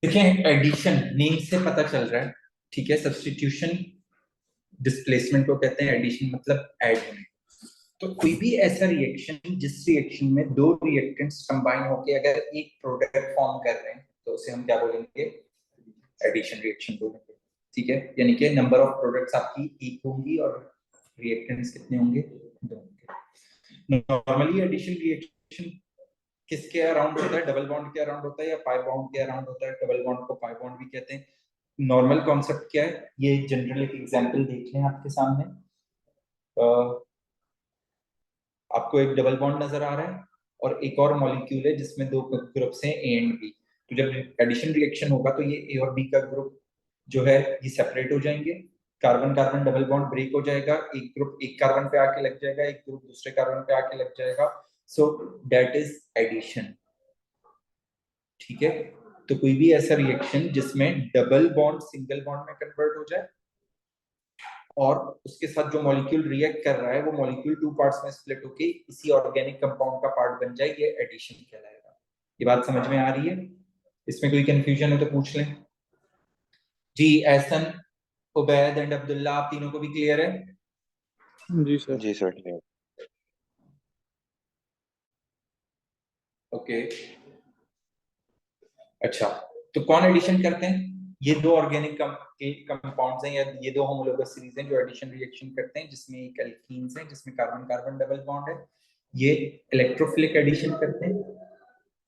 देखें, addition name से पता चल रहा है, ठीक है। सब्स्टिट्यूशन डिस्प्लेसमेंट को कहते हैं, एडिशन मतलब ऐड होने। तो कोई भी ऐसा रिएक्शन जिस रिएक्शन में दो रिएक्टेंट्स कंबाइन होके अगर एक प्रोडक्ट फॉर्म कर रहे हैं तो उसे हम क्या बोलेंगे? एडिशन रिएक्शन बोलेंगे, ठीक है। यानी कि नंबर ऑफ प्रोडक्ट्स आपकी एक होंगी और रिएक्टेंट्स कितने होंगे? दो होंगे। नॉर्मली एडिशन रिएक्शन किसके अराउंड होता है? डबल बॉन्ड के अराउंड होता है या पाई बॉन्ड के अराउंड होता है? डबल बॉन्ड को पाई बॉन्ड भी कहते हैं। नॉर्मल कॉन्सेप्ट क्या है? ये जनरल एक एग्जांपल देख लें आपके सामने। आपको एक डबल बॉन्ड नजर आ रहा है और एक और मॉलिक्यूल है जिसमें दो ग्रुप्स हैं, ए एंड बी। तो जब एडिशन रिएक्शन होगा तो ये ए और बी का ग्रुप जो है ये सेपरेट हो जाएंगे। Carbon carbon double bond break हो जाएगा, एक ग्रुप एक कार्बन पे आके लग जाएगा, एक ग्रुप दूसरे कार्बन पे आके लग जाएगा। सो दैट इज एडिशन, ठीक है। तो कोई भी ऐसा रिएक्शन जिसमें डबल बॉन्ड सिंगल बॉन्ड में कन्वर्ट हो जाए और उसके साथ जो मॉलिक्यूल रिएक्ट कर रहा है वो मॉलिक्यूल टू पार्ट्स में स्प्लिट होके इसी ऑर्गेनिक कंपाउंड का पार्ट बन जाए, ये एडिशन कहलाएगा। ये बात समझ में आ रही है? इसमें कोई कंफ्यूजन है तो पूछ लें। जी, एहसन, उबैद एंड अब्दुल्ला, आप तीनों को भी क्लियर है? जी सर। जी सर, ठीक। ओके, अच्छा। तो कौन एडिशन करते हैं? ये दो ऑर्गेनिक कंपाउंड्स हैं या ये दो होमोलोगस सीरीज हैं जो एडिशन रिएक्शन करते हैं, जिसमें एक एल्कीन्स है जिसमें कार्बन कार्बन डबल बॉन्ड है, ये इलेक्ट्रोफिलिक एडिशन करते हैं,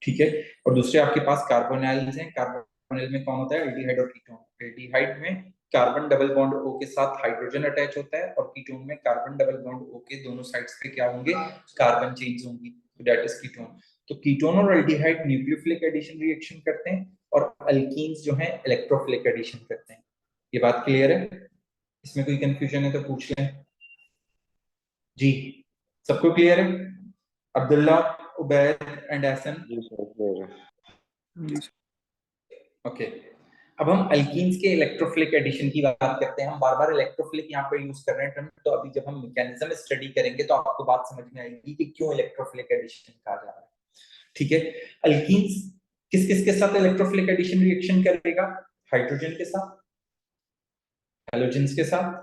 ठीक है। और दूसरे आपके पास कार्बोनाइल्स हैं। कार्बोनाइल में कौन होता है? एल्डिहाइड और कीटोन। एल्डिहाइड में कार्बन डबल बॉन्ड O के साथ हाइड्रोजन अटैच होता है और कीटोन में कार्बन डबल बॉन्ड O के दोनों साइड्स पे क्या होंगे? कार्बन चेन्स होंगी, तो दैट इज कीटोन। तो कीटोन और एल्डिहाइड न्यूक्लियोफिलिक एडिशन रिएक्शन करते हैं और अल्कीन्स जो हैं इलेक्ट्रोफिलिक एडिशन करते हैं। ये बात क्लियर है? इसमें कोई कंफ्यूजन है तो पूछ लें। जी, सबको क्लियर है? अब्दुल्ला, उबैद एंड एहसन? जी सर, क्लियर है। जी सर। ओके, अब हम अल्कीन्स के इलेक्ट्रोफिलिक एडिशन की बात करते हैं। हम बार बार इलेक्ट्रोफिलिक यहाँ पे यूज कर रहे हैं टर्म, तो अभी जब हम मैकेनिज्म स्टडी करेंगे तो आपको बात समझ में आएगी कि क्यों इलेक्ट्रोफिलिक एडिशन कहा जा रहा है, ठीक है। अल्कीन्स किस किस के साथ इलेक्ट्रोफिलिक एडिशन रिएक्शन करेगा? हाइड्रोजन के साथ, हैलोजेंस के साथ,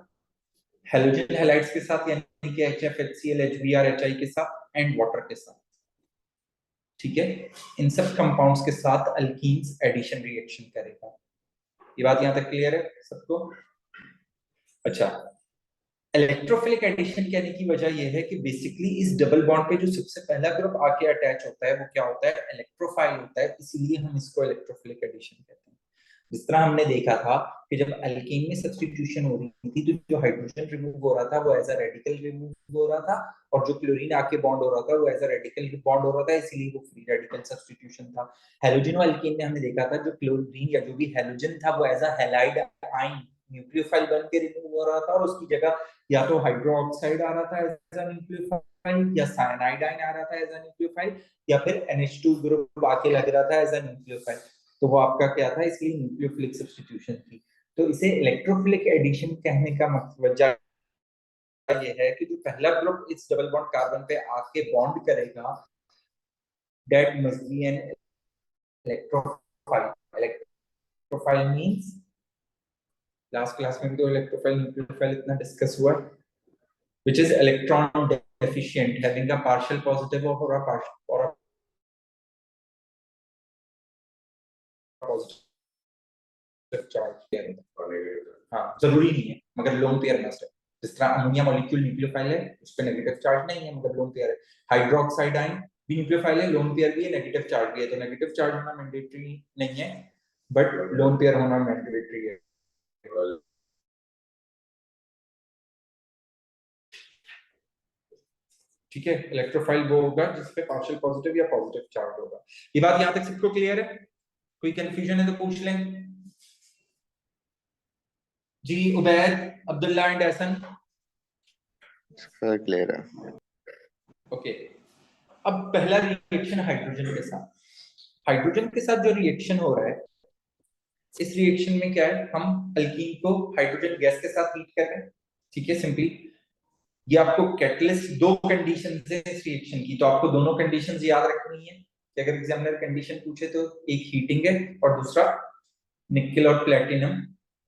हैलोजन हैलाइड्स के साथ यानी कि HF HCl HBr HI के साथ एंड वाटर के साथ, ठीक है। इन सब कंपाउंड्स के साथ अल्कीन्स एडिशन रिएक्शन करेगा। ये बात यहां तक क्लियर है सबको? अच्छा, इलेक्ट्रोफिलिक एडिशन कहने की वजह यह है कि बेसिकली इस डबल बॉन्ड पे जो सबसे पहला ग्रुप आके अटैच होता है वो क्या होता है? इलेक्ट्रोफाइल होता है, इसीलिए हम इसको इलेक्ट्रोफिलिक एडिशन कहते हैं। जिस तरह हमने देखा था कि जब अल्कीन में सब्स्टिट्यूशन हो रही थी तो जो हाइड्रोजन रिमूव हो रहा था वो एज अ रेडिकल रिमूव हो रहा था और जो क्लोरीन आके बॉन्ड हो रहा था वो एज अ रेडिकल बॉन्ड हो रहा था, इसीलिए वो फ्री रेडिकल सब्स्टिट्यूशन था। हैलोजन अल्कीन में हमने देखा था जो क्लोरीन या जो भी हैलोजन था वो as a halide ion nucleophile बन के रिमूव हो रहा था और उसकी जगह या तो हाइड्रो ऑक्साइड आ रहा था एज अ न्यूक्लियोफाइल या साइनाइड आयन आ रहा था एज अ न्यूक्लियोफाइल या फिर NH2 ग्रुप आके लग रहा था एज अ न्यूक्लियोफाइल। तो वो आपका क्या था? इसलिए न्यूक्लियोफिलिक सब्स्टिट्यूशन थी। तो इसे इलेक्ट्रोफिलिक एडिशन कहने का मतलब ये है कि जो पहला ग्रुप इस डबल बॉन्ड कार्बन पे आके बॉन्ड करेगा that must be an electrophile. Electrophile means last class में भी तो इलेक्ट्रोफाइल न्यूक्लियोफाइल इतना डिस्कस हुआ, which is electron deficient having a partial positive or a partial or a positive charge। हाँ, जरूरी नहीं है मगर लोन पेयर मस्ट है। जिस तरह अमोनिया मॉलिक्यूल न्यूक्लियोफाइल है उस पर नेगेटिव चार्ज नहीं है मगर लोन पेयर है। हाइड्रोक्साइड आयन भी न्यूक्लियोफाइल है, लोन पेयर भी है, नेगेटिव चार्ज भी है। तो नेगेटिव चार्ज होना मैंडेटरी नहीं है बट लोन पेयर होना मैंडेटरी है। ठीक है, इलेक्ट्रोफाइल वो होगा जिसपे पार्शियल पॉजिटिव या पॉजिटिव चार्ज होगा। ये बात यहां तक सबको क्लियर है? कोई कंफ्यूजन है तो पूछ लें। जी, Ubaid, Abdullah and Ehsan? Sir clear है। ओके, अब पहला रिएक्शन हाइड्रोजन के साथ। हाइड्रोजन के साथ जो रिएक्शन हो रहा है इस रिएक्शन में क्या है? हम अल्कीन को हाइड्रोजन गैस के साथ हीट कर रहे हैं, ठीक है। सिंपली ये आपको कैटलिस्ट दो कंडीशन है इस रिएक्शन की, तो आपको दोनों कंडीशंस याद रखनी है कि अगर एग्जामिनर कंडीशन पूछे तो एक हीटिंग है और दूसरा निकेल और प्लेटिनम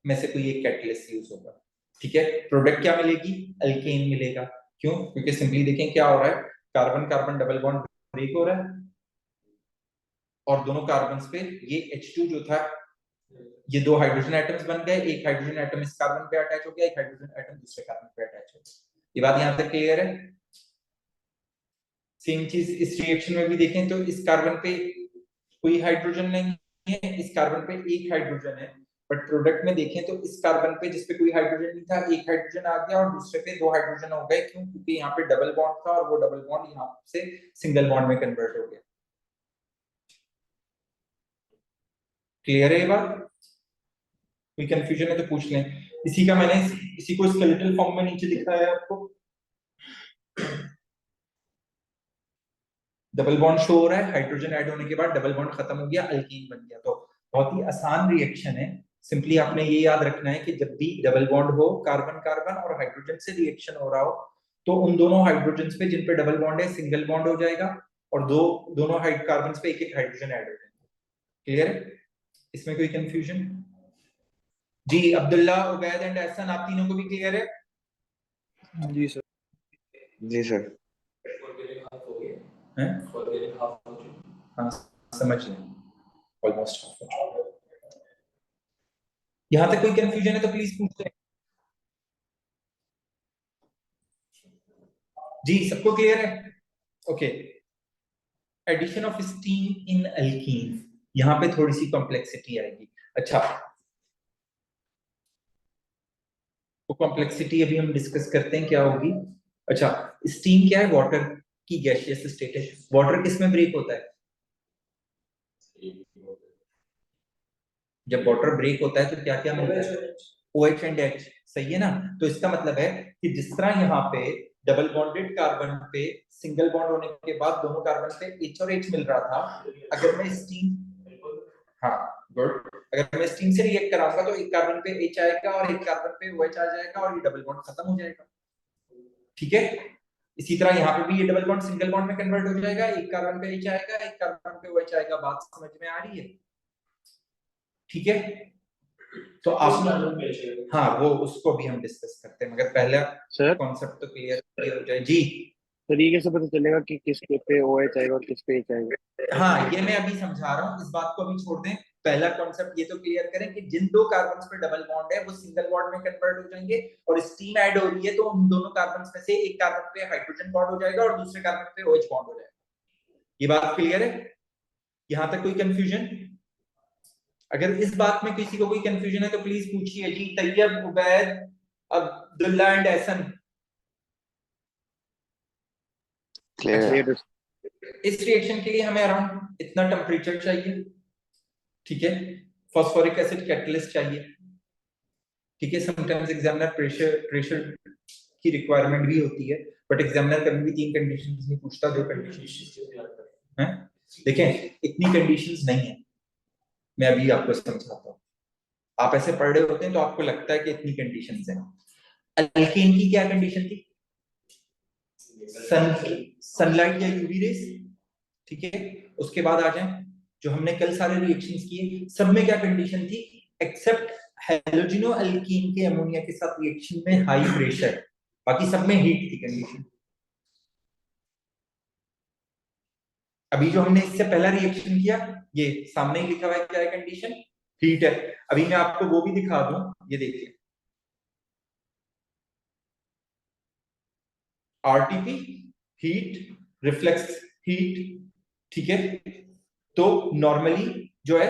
में से कोई एक कैटलिस्ट यूज होगा। ठीक है, प्रोडक्ट क्या मिलेगी? अल्केन मिलेगा। क्यों? क्योंकि सिंपली देखें क्या हो रहा है, carbon carbon double bond break हो रहा है और दोनों कार्बन पे ये H2 जो था, ये दो हाइड्रोजन एटम्स बन गए, एक हाइड्रोजन एटम इस कार्बन पे अटैच हो गया, एक हाइड्रोजन एटम दूसरे कार्बन पे अटैच हो गया। ये बात यहां तक क्लियर है? सेम चीज इस रिएक्शन में भी देखें तो इस कार्बन पे कोई हाइड्रोजन नहीं है, इस कार्बन पे एक हाइड्रोजन है, बट प्रोडक्ट में देखें तो इस कार्बन पे जिसपे कोई हाइड्रोजन नहीं था, एक हाइड्रोजन आ गया और दूसरे पे दो हाइड्रोजन हो गए। क्यों? क्योंकि यहाँ पे डबल बॉन्ड था और वो डबल बॉन्ड यहाँ से सिंगल बॉन्ड में कन्वर्ट हो गया। क्लियर है ये बात? कोई कंफ्यूजन है तो पूछ लें। इसी का मैंने इसी को स्केलेटल फॉर्म में नीचे दिखाया है आपको। डबल बॉन्ड शो हो रहा है, हाइड्रोजन ऐड होने के बाद डबल बॉन्ड खत्म हो गया, अल्कीन बन गया। तो बहुत ही आसान रिएक्शन है। सिंपली आपने ये याद रखना है कि जब भी डबल बॉन्ड हो, कार्बन कार्बन और हाइड्रोजन से रिएक्शन हो रहा हो, तो उन दोनों हाइड्रोजन पे जिन पे डबल बॉन्ड है सिंगल बॉन्ड हो जाएगा और दोनों कार्बन पे एक एक हाइड्रोजन ऐड हो जाएगा। क्लियर है? इसमें कोई कंफ्यूजन? जी अब्दुल्ला, उबैद एंड एहसन, आप तीनों को भी क्लियर है? जी सर। जी सर। हैं? हाँ, समझ लें, ऑलमोस्ट हाफ हो चुका। यहां तक कोई कंफ्यूजन है तो प्लीज पूछ लें। जी सबको क्लियर है? Okay. Addition of steam in alkene, यहां पे थोड़ी सी कॉम्प्लेक्सिटी आएगी। अच्छा, वो कॉम्प्लेक्सिटी अभी हम डिस्कस करते हैं क्या होगी। अच्छा, स्टीम क्या है? वाटर की गैसियस स्टेट है। वाटर किस में ब्रेक होता है? जब वाटर ब्रेक होता है तो क्या क्या मिलता है? OH एंड H, सही है ना? तो इसका मतलब है कि जिस तरह यहाँ पे डबल बॉन्डेड कार्बन पे सिंगल बॉन्ड होने के बाद दोनों कार्बन पे H और H मिल रहा था, अगर मैं स्टीम, हाँ गुड, अगर मैं स्टीम से रिएक्ट कराऊंगा तो एक कार्बन पे H आएगा और एक कार्बन पे OH आ जाएगा और ये डबल बॉन्ड खत्म हो जाएगा। ठीक है, इसी तरह यहाँ पे भी ये डबल बॉन्ड सिंगल बॉन्ड में कन्वर्ट हो जाएगा, एक कार्बन पे H आएगा, एक कार्बन पे OH आएगा। बात समझ में आ रही है? ठीक है, तो आप, हाँ वो उसको भी हम डिस्कस करते हैं, मगर पहला सर कॉन्सेप्ट तो क्लियर हो जाए। जी सर ये कैसे पता चलेगा कि किस पे OH आएगा और किस पे H आएगा? हाँ, ये मैं अभी समझा रहा हूँ, इस बात को अभी छोड़ दें। पहला कॉन्सेप्ट ये तो क्लियर करें कि जिन दो कार्बन पे डबल बॉन्ड है वो सिंगल बॉन्ड में कन्वर्ट हो जाएंगे और स्टीम ऐड हो रही है तो उन दोनों कार्बन में से एक कार्बन पे हाइड्रोजन बॉन्ड हो जाएगा और दूसरे कार्बन पे OH बॉन्ड हो जाएगा। ये बात क्लियर है? यहां तक कोई कंफ्यूजन? अगर इस बात में किसी को कोई कंफ्यूजन है तो प्लीज पूछिए। जी तैयब, उबैद, अब्दुल्ला एंड एहसन। अच्छा, क्लियर। इस रिएक्शन के लिए हमें अराउंड इतना टेम्परेचर चाहिए। ठीक है, फास्फोरिक एसिड कैटलिस्ट चाहिए। ठीक है, समटाइम्स एग्जामिनर प्रेशर की रिक्वायरमेंट भी होती है, बट एग्जामिनर कभी भी तीन कंडीशंस नहीं पूछता, दो कंडीशंस हैं। देखें इतनी कंडीशंस नहीं है, मैं अभी आपको समझाता हूँ। आप ऐसे पढ़ रहे होते हैं तो आपको लगता है कि इतनी कंडीशंस हैं। अल्केन की क्या कंडीशन थी? सन सनलाइट या यूवी रेस। ठीक है, उसके बाद आ जाए जो हमने कल सारे रिएक्शंस किए, सब में क्या कंडीशन थी? एक्सेप्ट हेलोजिनो अल्कीन के अमोनिया के साथ रिएक्शन में हाई प्रेशर, बाकी सब में हीट थी कंडीशन। अभी जो हमने इससे पहला रिएक्शन किया, ये सामने ही लिखा हुआ है क्या है कंडीशन? हीट है। अभी मैं आपको वो भी दिखा दूं, ये देखिए आरटीपी, हीट, रिफ्लेक्स हीट। ठीक है, तो नॉर्मली जो है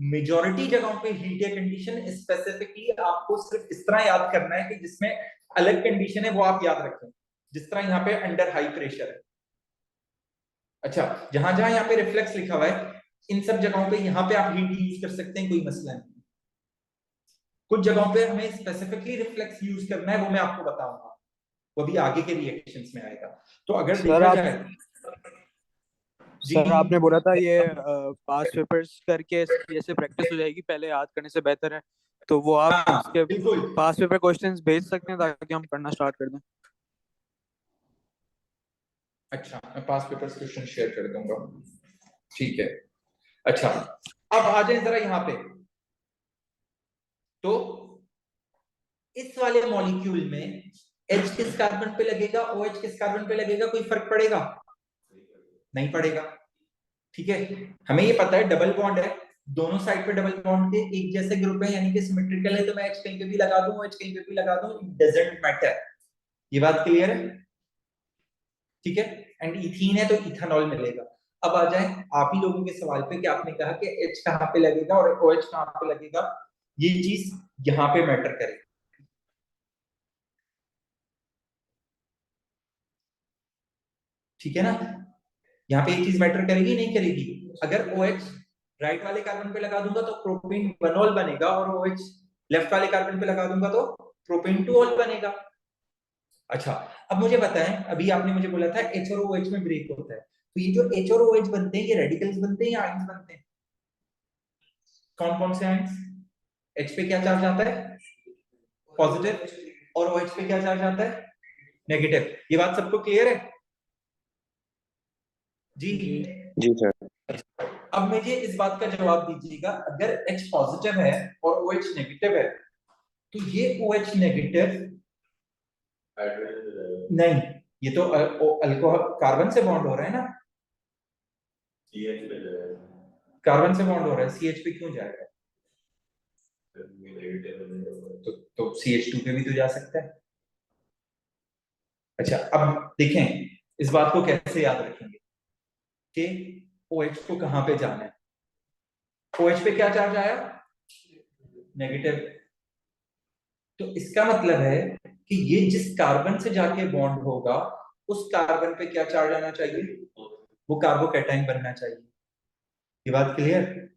मेजॉरिटी जगहों पे हीट है कंडीशन। स्पेसिफिकली आपको सिर्फ इस तरह याद करना है कि जिसमें अलग कंडीशन है वो आप याद रखें, जिस तरह यहाँ पे अंडर हाई प्रेशर है। अच्छा, जहां जहां यहाँ पे रिफ्लेक्स लिखा हुआ है इन सब जगहों पे यहाँ पे आप हीट यूज कर सकते हैं, कोई मसला नहीं। कुछ जगहों पे हमें स्पेसिफिकली रिफ्लेक्स यूज करना है, वो मैं आपको बताऊंगा, वो भी आगे के रिएक्शंस में आएगा। तो अगर सर देखा आप जाए, जी सर आपने बोला था ये पास पेपर्स करके जैसे प्रैक्टिस हो जाएगी, पहले याद करने से बेहतर है, तो वो आप हाँ इसके बिल्कुल। पास पेपर क्वेश्चंस भेज सकते हैं ताकि हम पढ़ना स्टार्ट कर दें। अच्छा, मैं पास पेपर्स क्वेश्चन शेयर कर दूंगा। ठीक है, अच्छा अब आ जाए जरा यहाँ पे। तो इस वाले मॉलिक्यूल में H किस कार्बन पे लगेगा, OH किस कार्बन पे लगेगा, कोई फर्क पड़ेगा? नहीं पड़ेगा। ठीक है, हमें ये पता है डबल बॉन्ड है, दोनों साइड पे डबल बॉन्ड के एक जैसे ग्रुप है, यानी कि सिमेट्रिकल है, तो मैं H कहीं पे भी लगा दूं, OH कहीं पे भी लगा दूं, इट डजंट मैटर। ये बात क्लियर है? ठीक है, एंड इथीन है तो इथेनॉल मिलेगा। अब आ जाए आप ही लोगों के सवाल पे कि आपने कहा कि H कहां पे लगेगा और OH कहां पे लगेगा, ये चीज यहां पे मैटर करेगी। ठीक है ना, यहाँ पे एक चीज मैटर करेगी नहीं करेगी? अगर OH राइट वाले कार्बन पे लगा दूंगा तो प्रोपेन 1 बनेगा, और OH लेफ्ट वाले कार्बन पे लगा दूंगा तो प्रोपेन 2 बनेगा। अच्छा, अब मुझे बताएं, अभी आपने मुझे बोला था H और OH में ब्रेक होता है, तो ये जो H और OH बनते हैं, ये रेडिकल्स बनते हैं या आयंस बनते हैं? कौन कौन से आयंस? H पे क्या चार्ज आता है? पॉजिटिव, और OH पे क्या चार्ज आता है? नेगेटिव। ये बात सबको क्लियर है? जी जी सर। अब मुझे इस बात का जवाब दीजिएगा, अगर H पॉजिटिव है और OH नेगेटिव है, तो ये OH नेगेटिव नहीं, ये तो अल्कोहल कार्बन से बॉन्ड हो रहा है ना, कार्बन से बॉन्ड हो रहा है, CH पे क्यों जाएगा? तो CH2 पे भी तो जा सकता है। अच्छा, अब देखें इस बात को कैसे याद रखेंगे कि OH को कहां पे जाना है। OH पे क्या चार्ज आया? नेगेटिव। तो इसका मतलब है कि ये जिस कार्बन से जाके बॉन्ड होगा, उस कार्बन पे क्या चार्ज आना चाहिए? वो कार्बोकैटायन बनना चाहिए। ये बात क्लियर?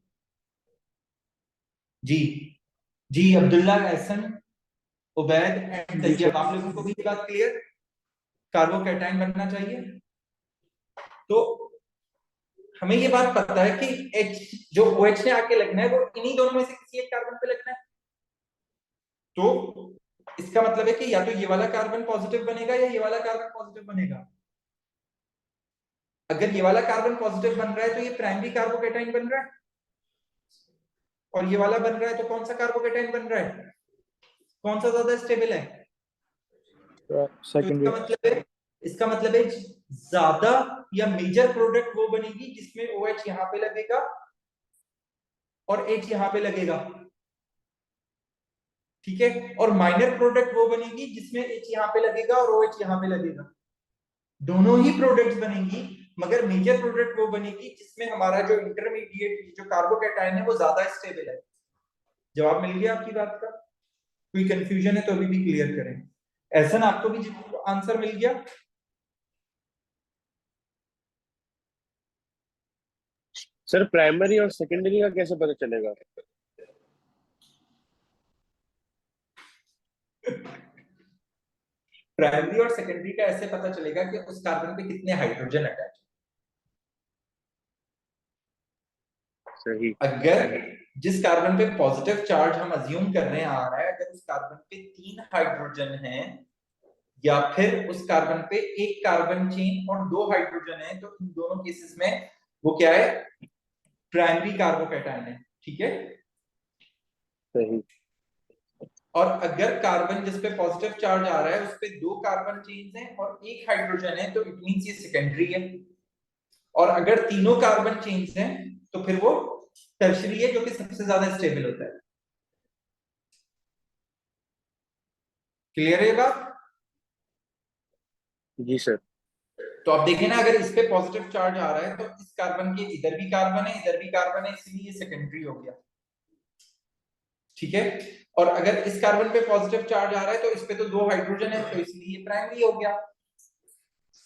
जी जी, अब्दुल्ला, एहसन, उबैद एंड जी तैयब, आप लोगों को भी ये बात क्लियर? कार्बोकैटायन बनना चाहिए। तो हमें ये बात पता है कि H जो OH ने आके लगना है वो इन्हीं दोनों में से किसी एक कार्बन पे लगना है। तो इसका मतलब है कि या तो ये वाला कार्बन पॉजिटिव बनेगा या ये वाला कार्बन पॉजिटिव बनेगा। अगर ये वाला कार्बन पॉजिटिव बन रहा है तो ये प्राइमरी कार्बोकैटायन बन रहा है, और ये वाला बन रहा है तो कौन सा कार्बोकैटायन बन रहा है? कौन सा ज्यादा स्टेबल है? तो सेकेंडरी। इसका मतलब है ज्यादा या मेजर प्रोडक्ट वो बनेगी जिसमें OH यहां पे लगेगा और H यहां पे लगेगा। ठीक है, और माइनर प्रोडक्ट वो बनेगी जिसमें H यहां पे लगेगा और OH यहां पे लगेगा। दोनों ही प्रोडक्ट्स बनेंगी, मगर मेजर प्रोडक्ट वो बनेगी जिसमें हमारा जो इंटरमीडिएट जो कार्बोकैटायन है वो ज्यादा स्टेबल है। जवाब मिल गया आपकी बात का? कोई कंफ्यूजन है तो अभी भी क्लियर करें। ऐसा ना आपको भी आंसर मिल गया? सर प्राइमरी और सेकेंडरी का कैसे पता चलेगा? प्राइमरी और सेकेंडरी का ऐसे पता चलेगा कि उस कार्बन पे कितने हाइड्रोजन अटैच। सही। अगर जिस कार्बन पे पॉजिटिव चार्ज हम अज्यूम कर रहे हैं आ रहा है, अगर उस कार्बन पे 3 हाइड्रोजन हैं, या फिर उस कार्बन पे एक कार्बन चेन और 2 हाइड्रोजन है, तो इन दोनों केसेस में वो क्या है? प्राइमरी कार्बोकैटायन है। ठीक है, सही। और अगर कार्बन जिस पे पॉजिटिव चार्ज आ रहा है उस पे 2 कार्बन चेन्स हैं और एक हाइड्रोजन है, तो इट मींस ये सेकेंडरी है। और अगर तीनों कार्बन चेन्स हैं तो फिर वो टर्शरी है, जो कि सबसे ज्यादा स्टेबल होता है। क्लियर है ये बात? जी सर। तो आप देखें ना, अगर इस पे पॉजिटिव चार्ज आ रहा है तो इस कार्बन के इधर भी कार्बन है, इधर भी कार्बन है, इसलिए ये सेकेंडरी हो गया। ठीक है, और अगर इस कार्बन पे पॉजिटिव चार्ज आ रहा है तो इस पे तो 2 हाइड्रोजन है, तो इसलिए ये प्राइमरी हो गया।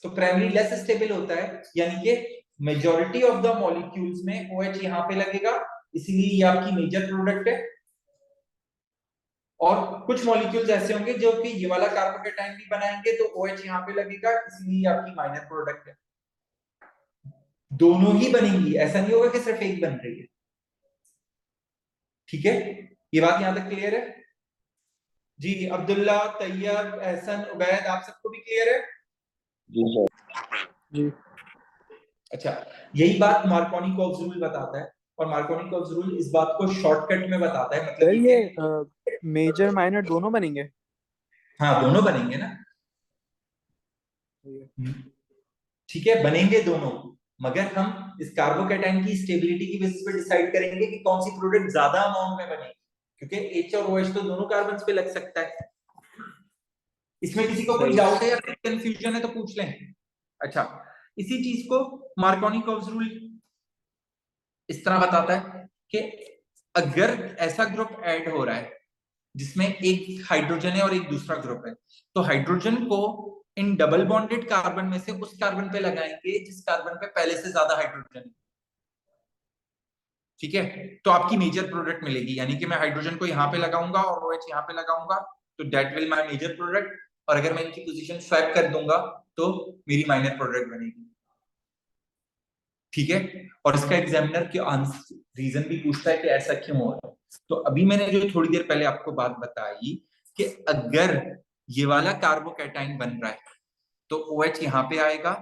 तो प्राइमरी लेस स्टेबल होता है, यानी कि मेजॉरिटी ऑफ द मॉलिक्यूल्स में OH यहां पे लगेगा, इसीलिए ये आपकी मेजर प्रोडक्ट है। और कुछ मॉलिक्यूल्स ऐसे होंगे जो कि ये वाला कार्बोकैटायन भी बनाएंगे, तो OH यहां पे लगेगा, इसलिए आपकी माइनर प्रोडक्ट है। दोनों ही बनेंगी, ऐसा नहीं होगा कि सिर्फ एक बन रही है। ठीक है, ये बात यहां तक क्लियर है? जी, अब्दुल्ला, तैयब, एहसन, उबैद, आप सबको भी क्लियर है? जी सर। जी। अच्छा, यही बात मार्कोनी-कोल्स रूल बताता है, और मार्कोनी-कोल्स रूल इस बात को शॉर्टकट में बताता है। मतलब सर ये मेजर माइनर दोनों बनेंगे? हाँ दोनों बनेंगे ना। ठीक है बनेंगे दोनों, मगर हम इस कार्बोकैटायन की स्टेबिलिटी की बेसिस पे डिसाइड करेंगे कि कौन सी प्रोडक्ट ज्यादा अमाउंट में बनेगी, क्योंकि H और OH तो दोनों कार्बन पे लग सकता है। इसमें किसी को कोई सही। डाउट है या कंफ्यूजन है तो पूछ लें। अच्छा, इसी चीज को मार्कोनी-कोव्स रूल इस तरह बताता है कि अगर ऐसा ग्रुप ऐड हो रहा है जिसमें एक हाइड्रोजन है और एक दूसरा ग्रुप है, तो हाइड्रोजन को इन डबल बॉन्डेड कार्बन में से उस कार्बन पे लगाएंगे जिस कार्बन पे पहले से ज्यादा हाइड्रोजन है। ठीक है, तो आपकी मेजर प्रोडक्ट मिलेगी, यानी कि मैं हाइड्रोजन को यहाँ पे लगाऊंगा और OH यहाँ पे लगाऊंगा, तो that will my major product. और अगर मैं इनकी पोजीशन स्वैप कर दूंगा तो मेरी माइनर प्रोडक्ट बनेगी। ठीक है, और इसका एग्जामिनर के आंसर रीजन भी पूछता है कि ऐसा क्यों हो रहा है। तो अभी मैंने जो थोड़ी देर पहले आपको बात बताई कि अगर ये वाला कार्बोकैटायन बन रहा है तो OH यहाँ पे आएगा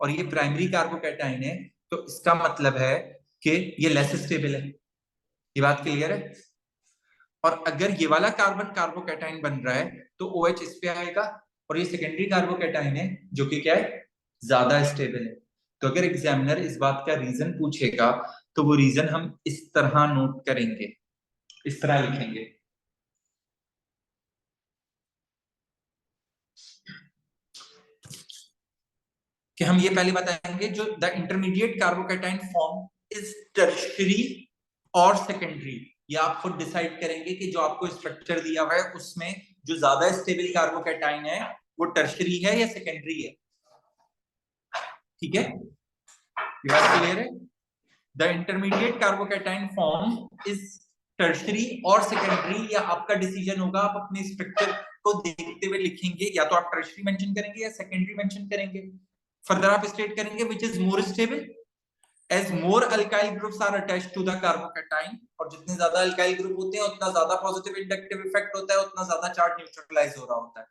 और ये प्राइमरी कार्बोकैटायन है, तो इसका मतलब है कि ये लेस स्टेबल है। ये बात क्लियर है? और अगर ये वाला कार्बन कार्बोकैटायन बन रहा है तो OH इस पे आएगा और ये सेकेंडरी कार्बोकैटायन है जो कि क्या है, ज्यादा स्टेबल है। तो अगर एग्जामिनर इस बात का रीजन पूछेगा तो वो रीजन हम इस तरह नोट करेंगे, इस तरह लिखेंगे कि हम ये पहले बताएंगे जो the intermediate carbocation form is tertiary और सेकेंडरी। ये आप खुद डिसाइड करेंगे कि जो आपको स्ट्रक्चर दिया हुआ है उसमें जो ज्यादा स्टेबल कार्बोकैटायन है वो टर्शियरी है या सेकेंडरी है। ठीक है, ये बात क्लियर है? The intermediate carbocation form is tertiary और सेकेंडरी, या आपका डिसीजन होगा, आप अपने स्ट्रक्चर को देखते हुए लिखेंगे, या तो आप टर्शियरी मेंशन करेंगे या सेकेंडरी मेंशन करेंगे। फर्दर आप स्टेट करेंगे which is more stable as more alkyl groups are attached to the carbocation, और जितने ज्यादा alkyl ग्रुप होते हैं उतना ज्यादा पॉजिटिव इंडक्टिव इफेक्ट होता है, उतना ज्यादा चार्ज न्यूट्रलाइज हो रहा होता है।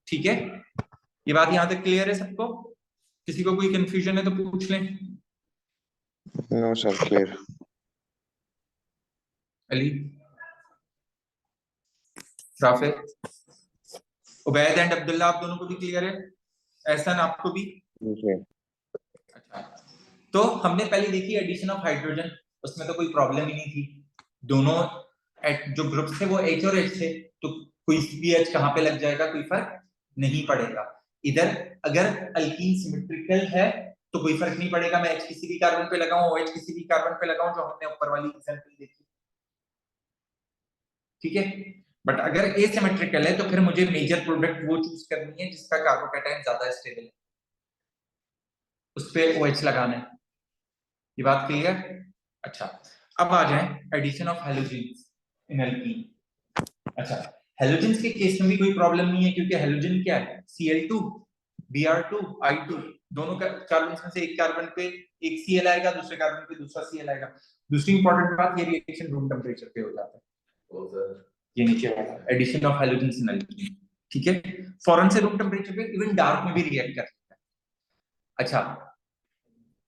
ठीक है, ये बात यहां तक क्लियर है सबको? किसी को कोई कंफ्यूजन है तो पूछ लें। No sir, clear. Ali, Rafe, Ubaid and Abdullah, आप दोनों को भी क्लियर है? एहसन आपको भी? जी सर। अच्छा, तो हमने पहले देखी एडिशन ऑफ हाइड्रोजन, उसमें तो कोई प्रॉब्लम ही नहीं थी। दोनों जो ग्रुप थे वो H और H थे, तो कोई भी H कहाँ पे लग जाएगा कोई फर्क नहीं पड़ेगा। इधर अगर अल्कीन सिमेट्रिकल है तो कोई फर्क नहीं पड़ेगा, मैं H किसी भी कार्बन पे लगाऊं, OH किसी भी कार्बन पे लगाऊं, जो हमने ऊपर वाली एग्जांपल देखी। ठीक है, बट अगर एसिमेट्रिकल है तो फिर मुझे मेजर प्रोडक्ट वो चूज करनी है जिसका कार्बोकैटायन ज्यादा स्टेबल है, उस पे OH लगाना है। ये बात क्लियर? अच्छा, अब आ जाए addition of halogens in alkene. अच्छा, हैलोजेंस के केस में भी कोई प्रॉब्लम नहीं है, क्योंकि हैलोजन क्या है, Cl2 Br2 I2, दोनों कार्बन में से एक कार्बन पे एक Cl आएगा, दूसरे कार्बन पे दूसरा Cl आएगा। दूसरी इंपॉर्टेंट बात, ये रिएक्शन रूम टेम्परेचर पे हो जाता है। ये नीचे वाला addition of halogens in alkene. ठीक है, फॉरन से रूम टेम्परेचर पे इवन डार्क में भी रिएक्ट कर सकता है। अच्छा,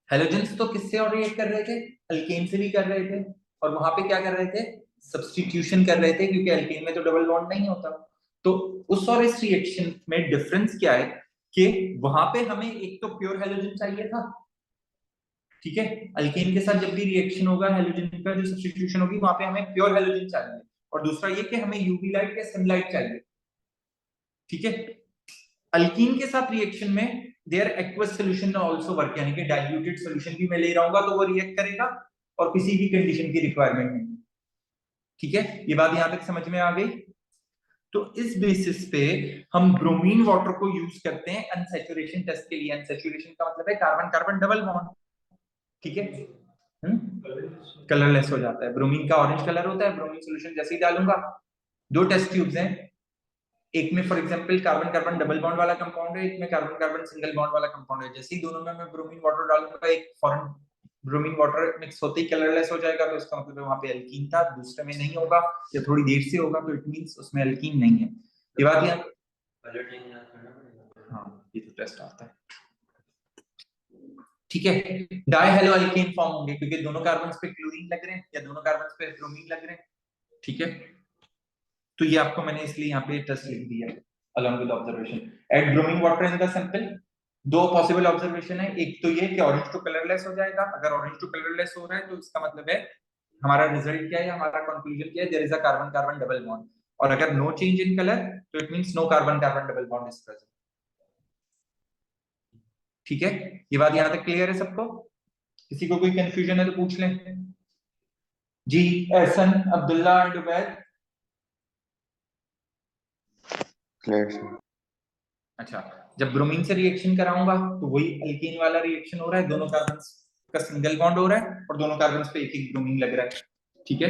हैलोजेंस तो किससे और रिएक्ट कर रहे थे, अल्केन से भी कर रहे थे, और वहां पे क्या कर रहे थे, सब्स्टिट्यूशन कर रहे थे, क्योंकि अल्केन में तो डबल बॉन्ड नहीं होता। तो उस और इस रिएक्शन में डिफरेंस क्या है कि वहां पे हमें एक तो प्योर हैलोजन चाहिए था। ठीक है, अल्केन के साथ जब भी रिएक्शन होगा हैलोजन का जो सब्स्टिट्यूशन होगी वहां पे हमें प्योर हैलोजन चाहिए, और दूसरा ये कि हमें यूवी लाइट या सनलाइट चाहिए। ठीक है, अल्कीन के साथ रिएक्शन में there aqueous solution also work, यानी कि डाइल्यूटेड सॉल्यूशन भी मैं ले रहा हूँ तो वो रिएक्ट करेगा और किसी भी कंडीशन की रिक्वायरमेंट नहीं। ठीक है, ये बात यहां तक समझ में आ गई? तो इस बेसिस पे हम ब्रोमीन वाटर को यूज करते हैं अनसैचुरेशन टेस्ट के लिए। अनसैचुरेशन का मतलब है कार्बन कार्बन डबल बॉन्ड। ठीक है, कलरलेस हो जाता है, ब्रोमीन का ऑरेंज कलर होता है। ब्रोमीन सॉल्यूशन जैसे ही डालूंगा, दो टेस्ट ट्यूब्स हैं, एक में for example carbon carbon double bond वाला कंपाउंड है, एक में कार्बन कार्बन सिंगल बॉन्ड वाला कंपाउंड है। जैसे ही दोनों में मैं ब्रोमीन वाटर डालूंगा, एक फॉरेन ब्रोमीन वाटर मिक्स होते ही कलरलेस हो जाएगा, तो इसका मतलब है वहां पे एल्कीन था, दूसरे में नहीं होगा या थोड़ी देर से होगा, तो इट मींस उसमें एल्कीन नहीं है। ये बात यहाँ, हाँ ये तो टेस्ट आता है। ठीक है, डाइहेलो अल्केन फॉर्म होंगे क्योंकि दोनों कार्बन पे क्लोरीन लग रहे हैं या दोनों कार्बन पे ब्रोमीन लग रहे हैं। ठीक है, तो ये आपको मैंने इसलिए यहाँ पे टेस्ट लिख दिया along with observation. Add bromine water in the sample. दो पॉसिबल ऑब्जर्वेशन है, एक तो ये कि ऑरेंज टू कलरलेस हो जाएगा। अगर ऑरेंज टू कलरलेस हो रहा है तो इसका मतलब है हमारा रिजल्ट क्या है, हमारा कंक्लूजन क्या है, there is a carbon carbon double bond. और अगर नो चेंज इन कलर तो it means no carbon carbon double bond is present. ठीक है, ये बात यहां तक क्लियर है सबको? किसी को कोई कंफ्यूजन है तो पूछ लें जी। Ehsan, Abdullah and Ubaid. Clear sir. अच्छा, जब ब्रोमीन से रिएक्शन कराऊंगा तो वही अल्कीन वाला रिएक्शन हो रहा है, दोनों कार्बन का सिंगल बॉन्ड हो रहा है और दोनों कार्बन पे एक एक ब्रोमीन लग रहा है। ठीक है,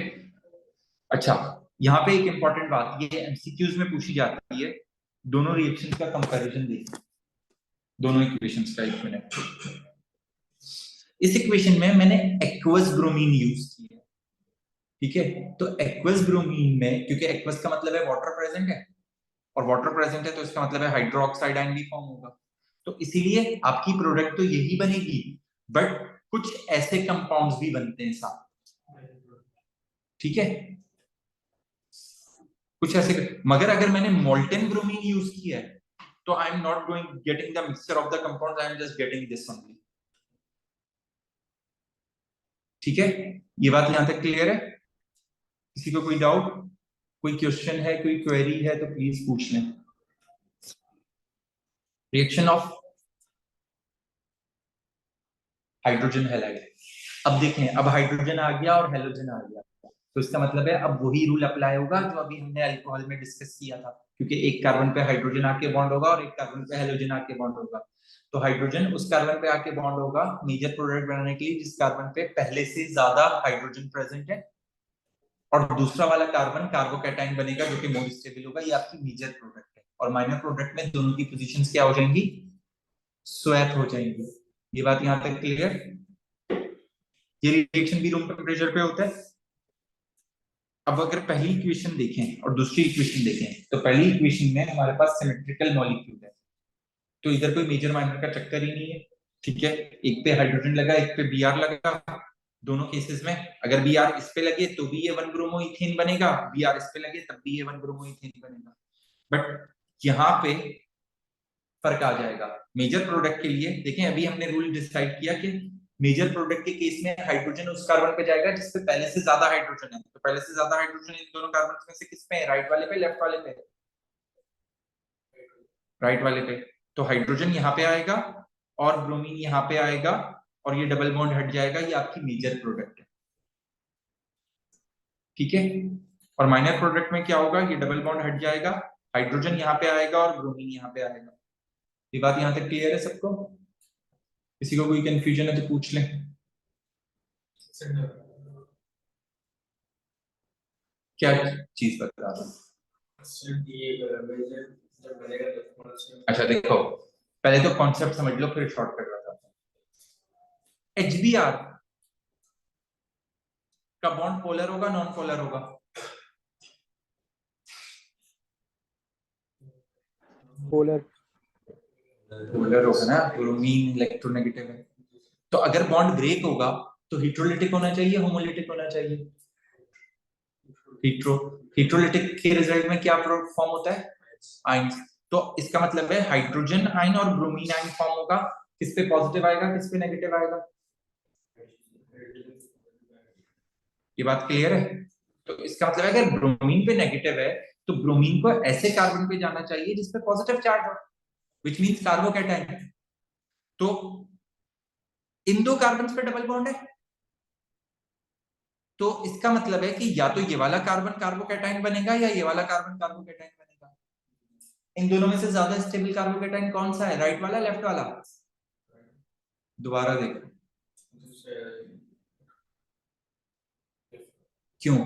अच्छा यहाँ पे एक इंपॉर्टेंट बात, ये एमसीक्यूज में पूछी जाती है, दोनों रिएक्शंस का कंपैरिजन देखिए, दोनों इक्वेशंस का। एक मिनट, इस इक्वेशन में मैंने एक्वस ब्रोमीन यूज की है। ठीक है, तो एक्वस ब्रोमीन में, क्योंकि एक्वस का मतलब है वाटर प्रेजेंट है और वाटर प्रेजेंट है तो इसका मतलब है हाइड्रोक्साइड आयन भी फॉर्म होगा, तो इसीलिए आपकी प्रोडक्ट तो यही बनेगी, बट कुछ ऐसे कंपाउंड्स भी बनते हैं साथ। ठीक है, कुछ ऐसे, मगर अगर मैंने मोल्टेन ब्रोमीन यूज किया है तो I am not going getting the mixture of the compounds, I am just getting this only. ठीक है, ये बात यहां तक क्लियर है? किसी को कोई डाउट, कोई क्वेश्चन है, कोई क्वेरी है तो प्लीज पूछ लें। रिएक्शन ऑफ हाइड्रोजन हैलाइड, अब देखें, अब हाइड्रोजन आ गया और हेलोजन आ गया, तो इसका मतलब है अब वही रूल अप्लाई होगा जो अभी हमने अल्कोहल में डिस्कस किया था, क्योंकि एक कार्बन पे हाइड्रोजन आके बॉन्ड होगा और एक कार्बन पे हेलोजन आके बॉन्ड होगा। तो हाइड्रोजन उस कार्बन पे आके बॉन्ड होगा मेजर प्रोडक्ट बनाने के लिए जिस कार्बन पे पहले से ज्यादा हाइड्रोजन प्रेजेंट है, और दूसरा वाला कार्बन कार्बोकैटायन बनेगा जो कि मोर स्टेबल होगा। ये आपकी मेजर प्रोडक्ट है, और माइनर प्रोडक्ट में दोनों की पोजीशंस क्या हो जाएंगी, स्वैप हो जाएंगी। ये बात यहां तक क्लियर? ये रिएक्शन भी रूम टेम्परेचर पे होता है। अब अगर पहली इक्वेशन देखें और दूसरी इक्वेशन देखें, तो पहली इक्वेशन में हमारे पास सिमेट्रिकल मॉलिक्यूल है, तो इधर कोई मेजर माइनर का चक्कर ही नहीं है। ठीक है, एक पे हाइड्रोजन लगा, एक पे बीआर लगा, दोनों केसेस में अगर बीआर इस पे लगे तो भी ये 1 ब्रोमो इथेन बनेगा, बीआर इस पे लगे तब भी ये 1 ब्रोमो इथेन बनेगा। बट यहाँ पे फर्क आ जाएगा मेजर प्रोडक्ट के लिए। देखें, अभी हमने रूल डिसाइड किया कि मेजर प्रोडक्ट के केस में हाइड्रोजन उस कार्बन पे जाएगा जिसपे पहले से ज्यादा हाइड्रोजन है, तो पहले से ज्यादा हाइड्रोजन इन दोनों कार्बन में से किस पे है, राइट वाले पे, लेफ्ट वाले पे? राइट वाले पे। तो हाइड्रोजन यहाँ पे आएगा और ब्रोमीन यहाँ पे आएगा और ये डबल बॉन्ड हट जाएगा, ये आपकी मेजर प्रोडक्ट है। ठीक है, और माइनर प्रोडक्ट में क्या होगा, ये डबल बॉन्ड हट जाएगा, हाइड्रोजन यहाँ पे आएगा और ब्रोमीन यहाँ पे आएगा। ये बात यहाँ तक क्लियर है सबको? किसी को कोई कंफ्यूजन है तो पूछ लें। क्या चीज बता रहा हूँ? अच्छा देखो, पहले तो कॉन्सेप्ट समझ लो फिर शॉर्ट कर रहा था। HBr का बॉन्ड पोलर होगा नॉन पोलर होगा? पोलर। पोलर होगा ना, ब्रोमीन इलेक्ट्रोनेगेटिव है। तो अगर बॉन्ड ब्रेक होगा तो हिट्रोलिटिक होना चाहिए, होमोलिटिक होना चाहिए? हिट्रोलिटिक के रिजल्ट में क्या फॉर्म होता है, आयंस। तो इसका मतलब है हाइड्रोजन आयन और ब्रोमीन आयन फॉर्म होगा, किस पे पॉजिटिव आएगा, किस पे नेगेटिव आएगा? ये बात क्लियर है? तो इसका मतलब है अगर ब्रोमीन पे नेगेटिव है तो ब्रोमीन को ऐसे कार्बन पे जाना चाहिए जिसपे पॉजिटिव चार्ज हो, व्हिच मींस कार्बोकैटायन। तो इन दो कार्बन पे डबल बॉन्ड है, तो इसका मतलब है कि या तो ये वाला कार्बन कार्बोकैटायन बनेगा या ये वाला कार्बन कार्बोकैटायन बनेगा। इन दोनों में से ज्यादा स्टेबल कार्बोकैटायन कौन सा है, राइट वाला लेफ्ट वाला? दोबारा देखो, क्यों?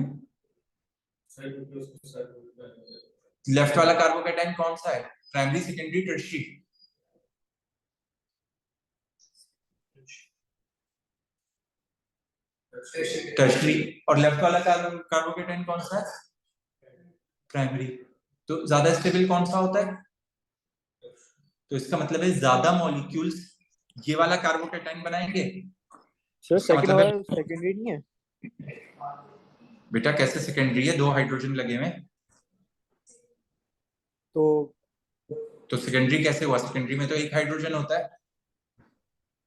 लेफ्ट वाला कार्बोकैटायन कौन सा है, प्राइमरी सेकेंडरी टर्शियरी? टर्शियरी। और लेफ्ट वाला कार्बोकैटायन कौन सा है, प्राइमरी। तो ज्यादा स्टेबल कौन सा होता है? तो इसका मतलब है ज्यादा मॉलिक्यूल्स ये वाला कार्बोकैटायन बनाएंगे। सर इसका सेकंड मतलब वाला है, सेकेंडरी नहीं है? बेटा कैसे सेकेंडरी है, दो हाइड्रोजन लगे हुए हैं। तो सेकेंडरी कैसे हुआ? सेकेंडरी में तो एक हाइड्रोजन होता है।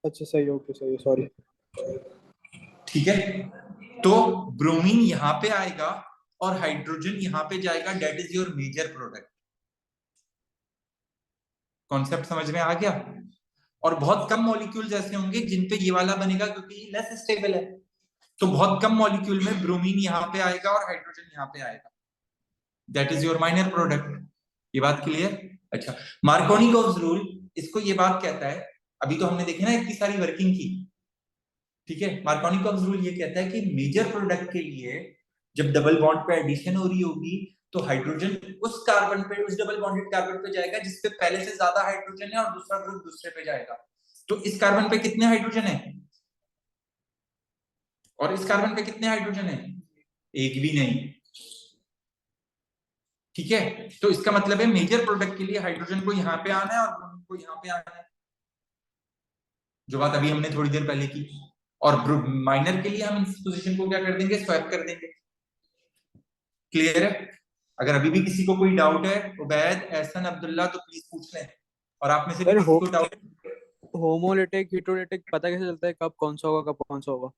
अच्छा सही, ओके सही है, सॉरी। ठीक है, तो ब्रोमीन यहाँ पे आएगा और हाइड्रोजन यहाँ पे जाएगा, that is your major product. Concept समझ में आ गया? और बहुत कम मॉलिक्यूल्स ऐसे होंगे जिन पे ये वाला बनेगा क्योंकि लेस स्टेबल है। तो बहुत कम मॉलिक्यूल में ब्रोमीन यहाँ पे आएगा और हाइड्रोजन यहाँ पे आएगा, that is your minor product. ये बात क्लियर? अच्छा, मार्कोनिकोव्स रूल इसको ये बात कहता है, अभी तो हमने देखी ना इतनी सारी वर्किंग की, ठीक है। मार्कोनिकोव्स रूल ये कहता है कि मेजर प्रोडक्ट के लिए जब डबल बॉन्ड पे एडिशन हो रही होगी तो हाइड्रोजन उस कार्बन पे, उस डबल बॉन्डेड कार्बन पे जाएगा जिसपे पहले से ज्यादा हाइड्रोजन है और दूसरा ग्रुप दूसरे पे जाएगा। तो इस कार्बन पे कितने हाइड्रोजन है और इस कार्बन पे कितने हाइड्रोजन है? एक भी नहीं। ठीक है, तो इसका मतलब है मेजर प्रोडक्ट के लिए हाइड्रोजन को यहाँ पे आना है और ब्रोमीन को यहाँ पे आना है, जो बात अभी हमने थोड़ी देर पहले की। और माइनर के लिए हम इस पोजीशन को क्या कर देंगे? स्वैप कर देंगे। क्लियर है? अगर अभी भी किसी को कोई डाउट है, उबैद, एहसन, अब्दुल्ला, तो प्लीज पूछ लें। और आप में से भी सर, किसी को डाउट, होमोलिटिक हीटेरोलिटिक पता कैसे चलता है कब कौन सा होगा कब कौन सा होगा?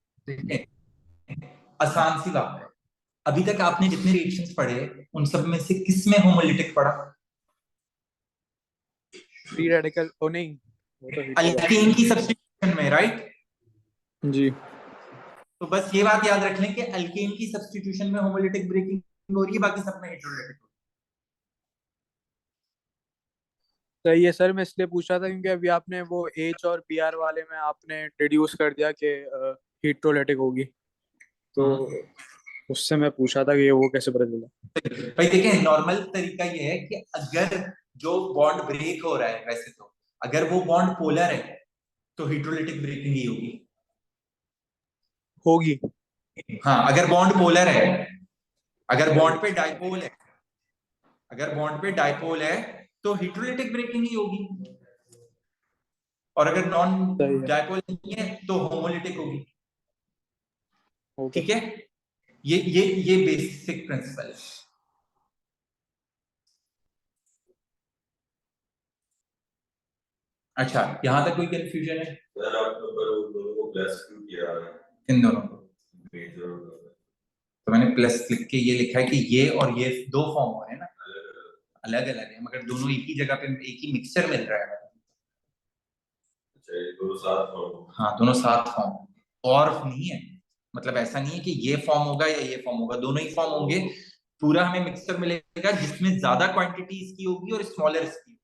आसान सी बात है। अभी तक आपने जितने रिएक्शंस पढ़े उन सब में से किस में होमोलिटिक पढ़ा? फ्री रेडिकल, ओ नहीं, वो तो हीट होगा अल्केन की सब्स्टिट्यूशन में, राइट? जी। तो बस ये बात याद रख लें कि अल्केन की सब्स्टिट्यूशन में होमोलिटिक ब्रेकिंग हो रही है, बाकी सब में हेटेरोलिटिक हो सही है सर, मैं इसलिए पूछ रहा था क्योंकि अभी आपने वो एच और पी आर वाले में आपने डिड्यूस कर दिया कि हीट्रोलिटिक होगी, तो रही है। उससे मैं पूछा था कि ये वो कैसे पता चला। भाई देखिए, नॉर्मल तरीका ये है कि अगर जो बॉन्ड ब्रेक हो रहा है, वैसे तो अगर वो बॉन्ड पोलर है तो हीट्रोलिटिक ब्रेकिंग ही होगी। होगी। हाँ, अगर बॉन्ड पोलर है, अगर बॉन्ड पे डाइपोल है, अगर बॉन्ड पे डाइपोल है तो हीट्रोलिटिक ब्रेकिंग ही होगी। और अगर नॉन सही है, डाइपोल नहीं है तो होमोलिटिक होगी। ओके। ठीक है, ये बेसिक प्रिंसिपल है। अच्छा, यहां तक कोई कंफ्यूजन है? सर आपने पर उन दोनों को प्लस क्यों किया है? इन दोनों को मेजर तो मैंने प्लस लिख के ये लिखा है कि ये और ये दो फॉर्म हो रहे हैं ना, अलग अलग है मगर दोनों एक ही जगह पे एक ही मिक्सचर मिल रहा है। अच्छा, ये दोनों साथ फॉर्म। हाँ, दोनों सात फॉर्म, और नहीं है, मतलब ऐसा नहीं है कि ये फॉर्म होगा या ये फॉर्म होगा, दोनों ही फॉर्म होंगे। पूरा हमें मिक्सचर मिलेगा जिसमें ज्यादा क्वांटिटी इसकी होगी और स्मॉलर इसकी,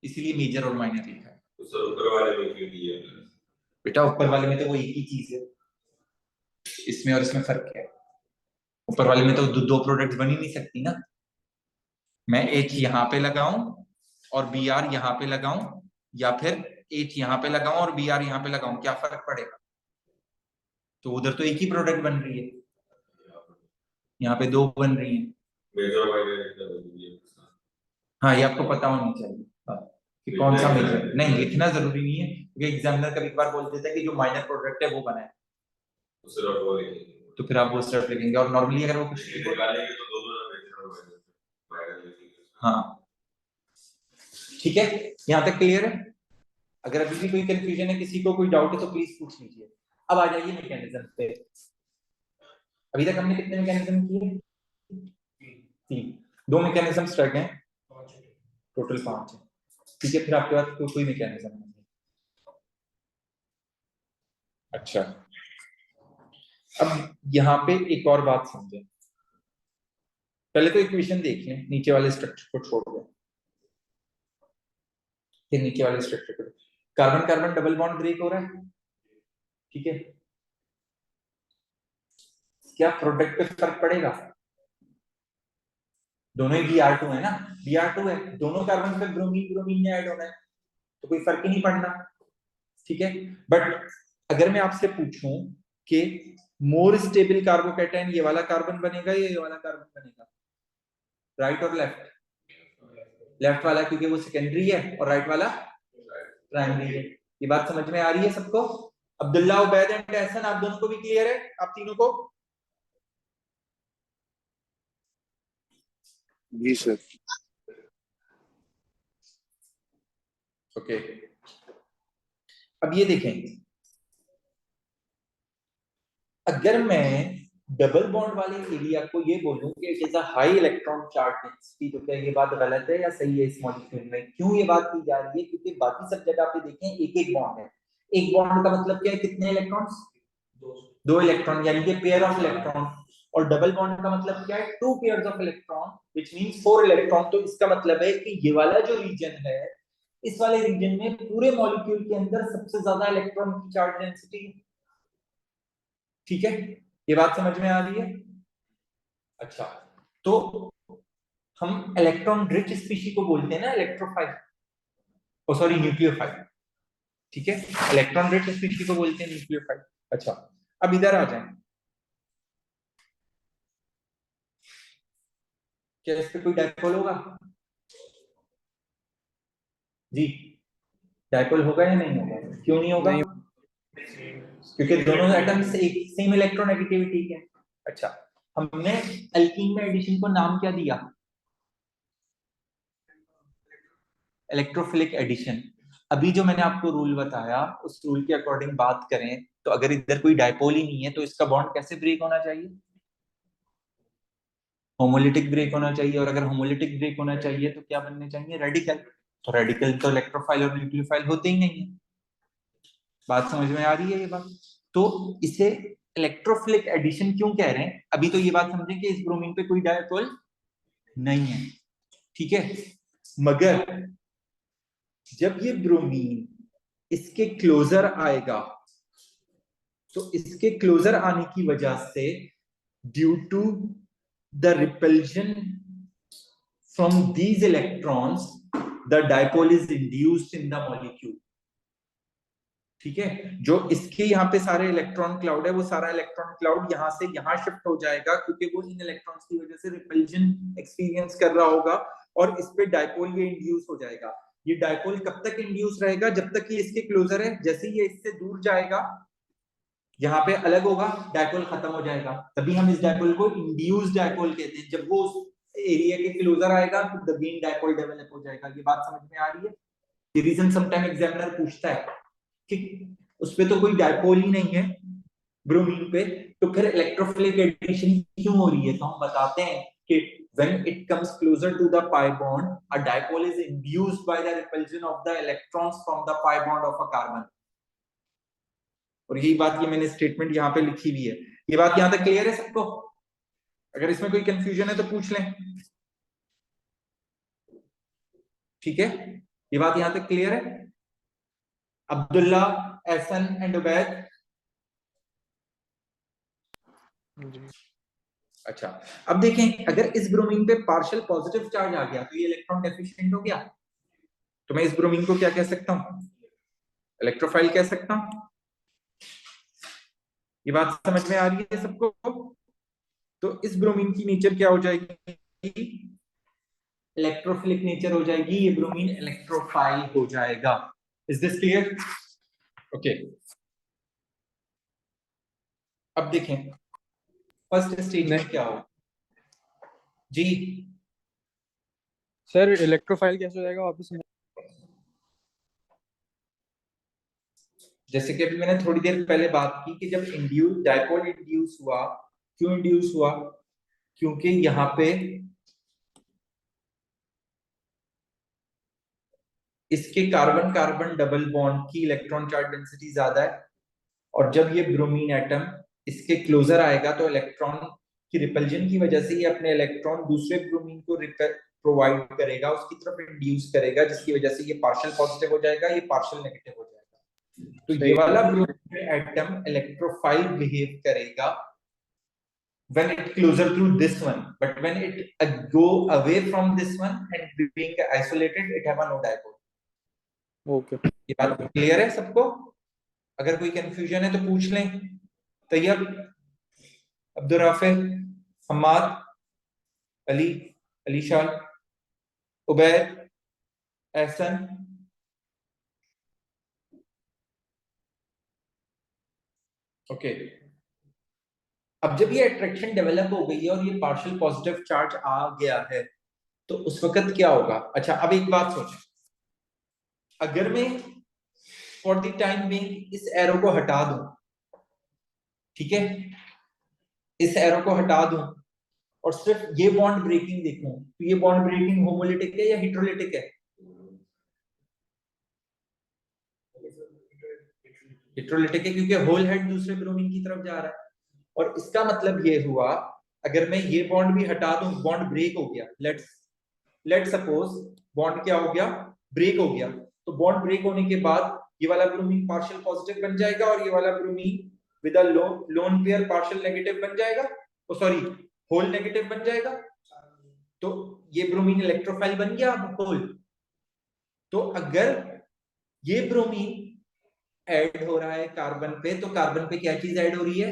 इसीलिए मेजर और माइनर लिखा है। तो सर ऊपर वाले में क्यों दिए प्लस? बेटा ऊपर वाले में तो वो एक ही चीज है, इसमें और इसमें फर्क क्या है? ऊपर वाले में तो दो प्रोडक्ट्स बन ही नहीं सकती ना। मैं एच यहाँ पे लगाऊं और बी आर यहाँ पे लगाऊं, या फिर एच यहाँ पे लगाऊं और बी आर यहाँ पे लगाऊं, क्या फर्क पड़ेगा? तो उधर तो एक ही प्रोडक्ट बन रही है, यहाँ पे दो बन रही है। मेजर माइनर कितना बन है? हाँ, ये आपको पता होनी चाहिए, हाँ, कि कौन सा मेजर। नहीं, लिखना जरूरी नहीं है क्योंकि एग्जामिनर कभी कभार बोल देता है कि जो माइनर प्रोडक्ट है वो बना है, तो सर आप वो लिखेंगे तो फिर आप वो सिर्फ लिखेंगे। और नॉर्मली अगर वो कुछ निकालेंगे तो दोनों ना मेजर और माइनर लिखेंगे। हाँ, ठीक है, यहाँ तक क्लियर है? अगर अभी भी कोई कंफ्यूजन है, किसी को कोई डाउट है तो प्लीज पूछ लीजिए। अब आ जाइए मैकेनिज्म पे। अभी तक हमने कितने मैकेनिज्म किए? तीन। दो मैकेनिज्म रह गए, टोटल 5 है। ठीक है, फिर आपके पास कोई मैकेनिज्म नहीं है। अच्छा, अब यहाँ पे एक और बात समझे। पहले तो इक्वेशन देख लें, नीचे वाले स्ट्रक्चर को छोड़ दें, फिर नीचे वाले स्ट्रक्चर को। Carbon carbon double bond break हो रहा है, ठीक है, क्या प्रोडक्ट पे फर्क पड़ेगा? दोनों ही Br2 है ना, Br2 है, दोनों कार्बन पे ब्रोमीन ब्रोमीन ने ऐड होना है, तो कोई फर्क ही नहीं पड़ना। ठीक है, बट अगर मैं आपसे पूछूं कि मोर स्टेबल कार्बोकैटायन ये वाला कार्बन बनेगा या ये वाला कार्बन बनेगा, राइट और लेफ्ट? लेफ्ट वाला क्योंकि वो सेकेंडरी है और राइट वाला प्राइमरी है। ये बात समझ में आ रही है सबको? अब्दुल्ला, उबैद एंड एहसन, आप दोनों को भी क्लियर है? आप तीनों को? जी सर। ओके, अब ये देखें, अगर मैं डबल बॉन्ड वाले एरिया को ये बोलूं कि it is a high electron charge density, तो क्या ये बात गलत है या सही है? इस मॉलिक्यूल में क्यों ये बात की जा रही है? क्योंकि बाकी सब जगह पे देखें एक एक बॉन्ड है। एक बॉन्ड का मतलब क्या है? कितने इलेक्ट्रॉन्स? दो इलेक्ट्रॉन, यानी कि पेयर ऑफ इलेक्ट्रॉन। और डबल बॉन्ड का मतलब क्या है? Two pairs of electron, which means four electron. तो इसका मतलब है कि ये वाला जो रीजन है, इस वाले रीजन में पूरे मॉलिक्यूल के अंदर सबसे ज्यादा इलेक्ट्रॉन की चार्ज डेंसिटी है। ठीक है, ये बात समझ में आ रही है? अच्छा, तो हम इलेक्ट्रॉन रिच स्पीशी को बोलते हैं ना इलेक्ट्रोफाइल, ओ सॉरी न्यूक्लियोफाइल। ठीक है, इलेक्ट्रॉन रिच स्पीशी को बोलते हैं न्यूक्लियोफाइल। अच्छा, अब इधर आ जाएं, क्या इस पे कोई डायपोल होगा? जी, डायपोल होगा या नहीं होगा? क्यों नहीं होगा? नहीं। क्योंकि दोनों एटम्स एक सेम इलेक्ट्रोनेगेटिविटी के। अच्छा, हमने एल्कीन में एडिशन को नाम क्या दिया? Electrophilic addition. अभी जो मैंने आपको रूल बताया, उस रूल के अकॉर्डिंग बात करें तो अगर इधर कोई डायपोल ही नहीं है तो इसका बॉन्ड कैसे ब्रेक होना चाहिए? होमोलिटिक ब्रेक होना चाहिए। और अगर होमोलिटिक ब्रेक होना चाहिए तो क्या बनने चाहिए? रेडिकल। तो रेडिकल तो इलेक्ट्रोफाइल और न्यूक्लियोफाइल होते ही नहीं है। बात समझ में आ रही है ये बात? तो इसे इलेक्ट्रोफिलिक एडिशन क्यों कह रहे हैं? अभी तो ये बात समझें कि इस ब्रोमीन पे कोई डायपोल नहीं है, ठीक है, मगर जब ये ब्रोमीन इसके क्लोजर आएगा तो इसके क्लोजर आने की वजह से due to the repulsion from these electrons the dipole is induced in the molecule. ठीक है, जो इसके यहाँ पे सारे इलेक्ट्रॉन क्लाउड है, वो सारा इलेक्ट्रॉन क्लाउड यहाँ से यहाँ शिफ्ट हो जाएगा, क्योंकि वो इन इलेक्ट्रॉन्स की वजह से रिपल्जन एक्सपीरियंस कर रहा होगा और इस पे डायपोल ये इंड्यूस हो जाएगा। ये डायपोल कब तक इंड्यूस रहेगा? जब तक कि इसके क्लोजर है। जैसे ही ये इससे दूर जाएगा, यहाँ पे अलग होगा, डायपोल खत्म हो जाएगा, तभी हम इस डायपोल को इंड्यूस डायपोल कहते हैं। जब वो उस एरिया के क्लोजर आएगा तो द गेन डायपोल डेवलप हो जाएगा। ये बात समझ में आ रही है? ये रीजन समटाइम एग्जामिनर पूछता है कि उस पे तो कोई डायपोल ही नहीं है ब्रोमीन पे, तो फिर इलेक्ट्रोफिलिक एडिशन क्यों हो रही है? तो हम बताते हैं कि when it comes closer to the pi bond, a dipole is induced by the repulsion of the electrons from the pi bond of a carbon। और यही बात ये मैंने स्टेटमेंट यहाँ पे लिखी हुई है। ये बात यहाँ तक क्लियर है सबको? अगर इसमें कोई कंफ्यूजन है तो पूछ लें। ठीक है, ये बात यहाँ तक क्लियर है? अब्दुल्ला, एहसन एंड उबैद। अच्छा, अब देखें, अगर इस ब्रोमीन पे पार्शियल पॉजिटिव चार्ज आ गया तो ये इलेक्ट्रॉन डेफिशिएंट हो गया। तो मैं इस ब्रोमीन को क्या कह सकता हूं? इलेक्ट्रोफाइल कह सकता हूं। ये बात समझ में आ रही है सबको? तो इस ब्रोमीन की नेचर क्या हो जाएगी? इलेक्ट्रोफिलिक नेचर हो जाएगी। ये ब्रोमीन इलेक्ट्रोफाइल हो जाएगा। Is this clear? ओके, अब देखें फर्स्ट स्टेज में क्या हो जी। सर इलेक्ट्रोफाइल कैसे हो जाएगा वापस? जैसे कि अभी मैंने थोड़ी देर पहले बात की कि जब इंड्यूस डायपोल इंड्यूस हुआ, क्यों इंड्यूस हुआ? क्योंकि यहाँ पे इसके कार्बन कार्बन डबल बॉन्ड की इलेक्ट्रॉन चार्ज डेंसिटी ज्यादा है, और जब ये ब्रोमीन एटम इसके क्लोजर आएगा तो इलेक्ट्रॉन की रिपल्जन की वजह से ये अपने इलेक्ट्रॉन दूसरे ब्रोमीन को प्रोवाइड करेगा, उसकी तरफ इंड्यूस करेगा, जिसकी वजह से ये पार्शियल पॉजिटिव हो जाएगा, ये पार्शियल नेगेटिव हो जाएगा। तो ये वाला ब्रोमीन एटम इलेक्ट्रोफाइल बिहेव करेगा when it closer to this one, but when it go away from this one and being isolated, it have a no dipole। Okay. ये बात क्लियर है सबको? अगर कोई कंफ्यूजन है तो पूछ लें। तैयब, अब्दुल राफे, हम्माद, अली, अलीशान, उबैद, एहसन। ओके, अब जब ये अट्रैक्शन डेवलप हो गई है और ये पार्शियल पॉजिटिव चार्ज आ गया है तो उस वक्त क्या होगा? अच्छा, अब एक बात सोचें, अगर मैं फॉर द टाइम बीइंग इस एरो को हटा दूं, ठीक है, इस एरो को हटा दूं और सिर्फ ये बॉन्ड ब्रेकिंग देखूं, तो ये बॉन्ड ब्रेकिंग होमोलिटिक है या हेटेरोलिटिक है? हेटेरोलिटिक है, क्योंकि होल हेड दूसरे ब्रोमीन की तरफ जा रहा है। और इसका मतलब ये हुआ, अगर मैं ये बॉन्ड भी हटा दूं, बॉन्ड ब्रेक हो गया, लेट्स सपोज बॉन्ड क्या हो गया, ब्रेक हो गया, तो बॉन्ड ब्रेक होने के बाद ये वाला ब्रोमीन पार्शियल पॉजिटिव बन जाएगा और ये वाला bromine with a lone pair partial negative बन जाएगा, ओ सॉरी होल नेगेटिव बन जाएगा। तो ये ब्रोमीन इलेक्ट्रोफाइल बन गया अब होल। तो अगर ये ब्रोमीन ऐड हो रहा है कार्बन पे, तो कार्बन पे क्या चीज ऐड हो रही है,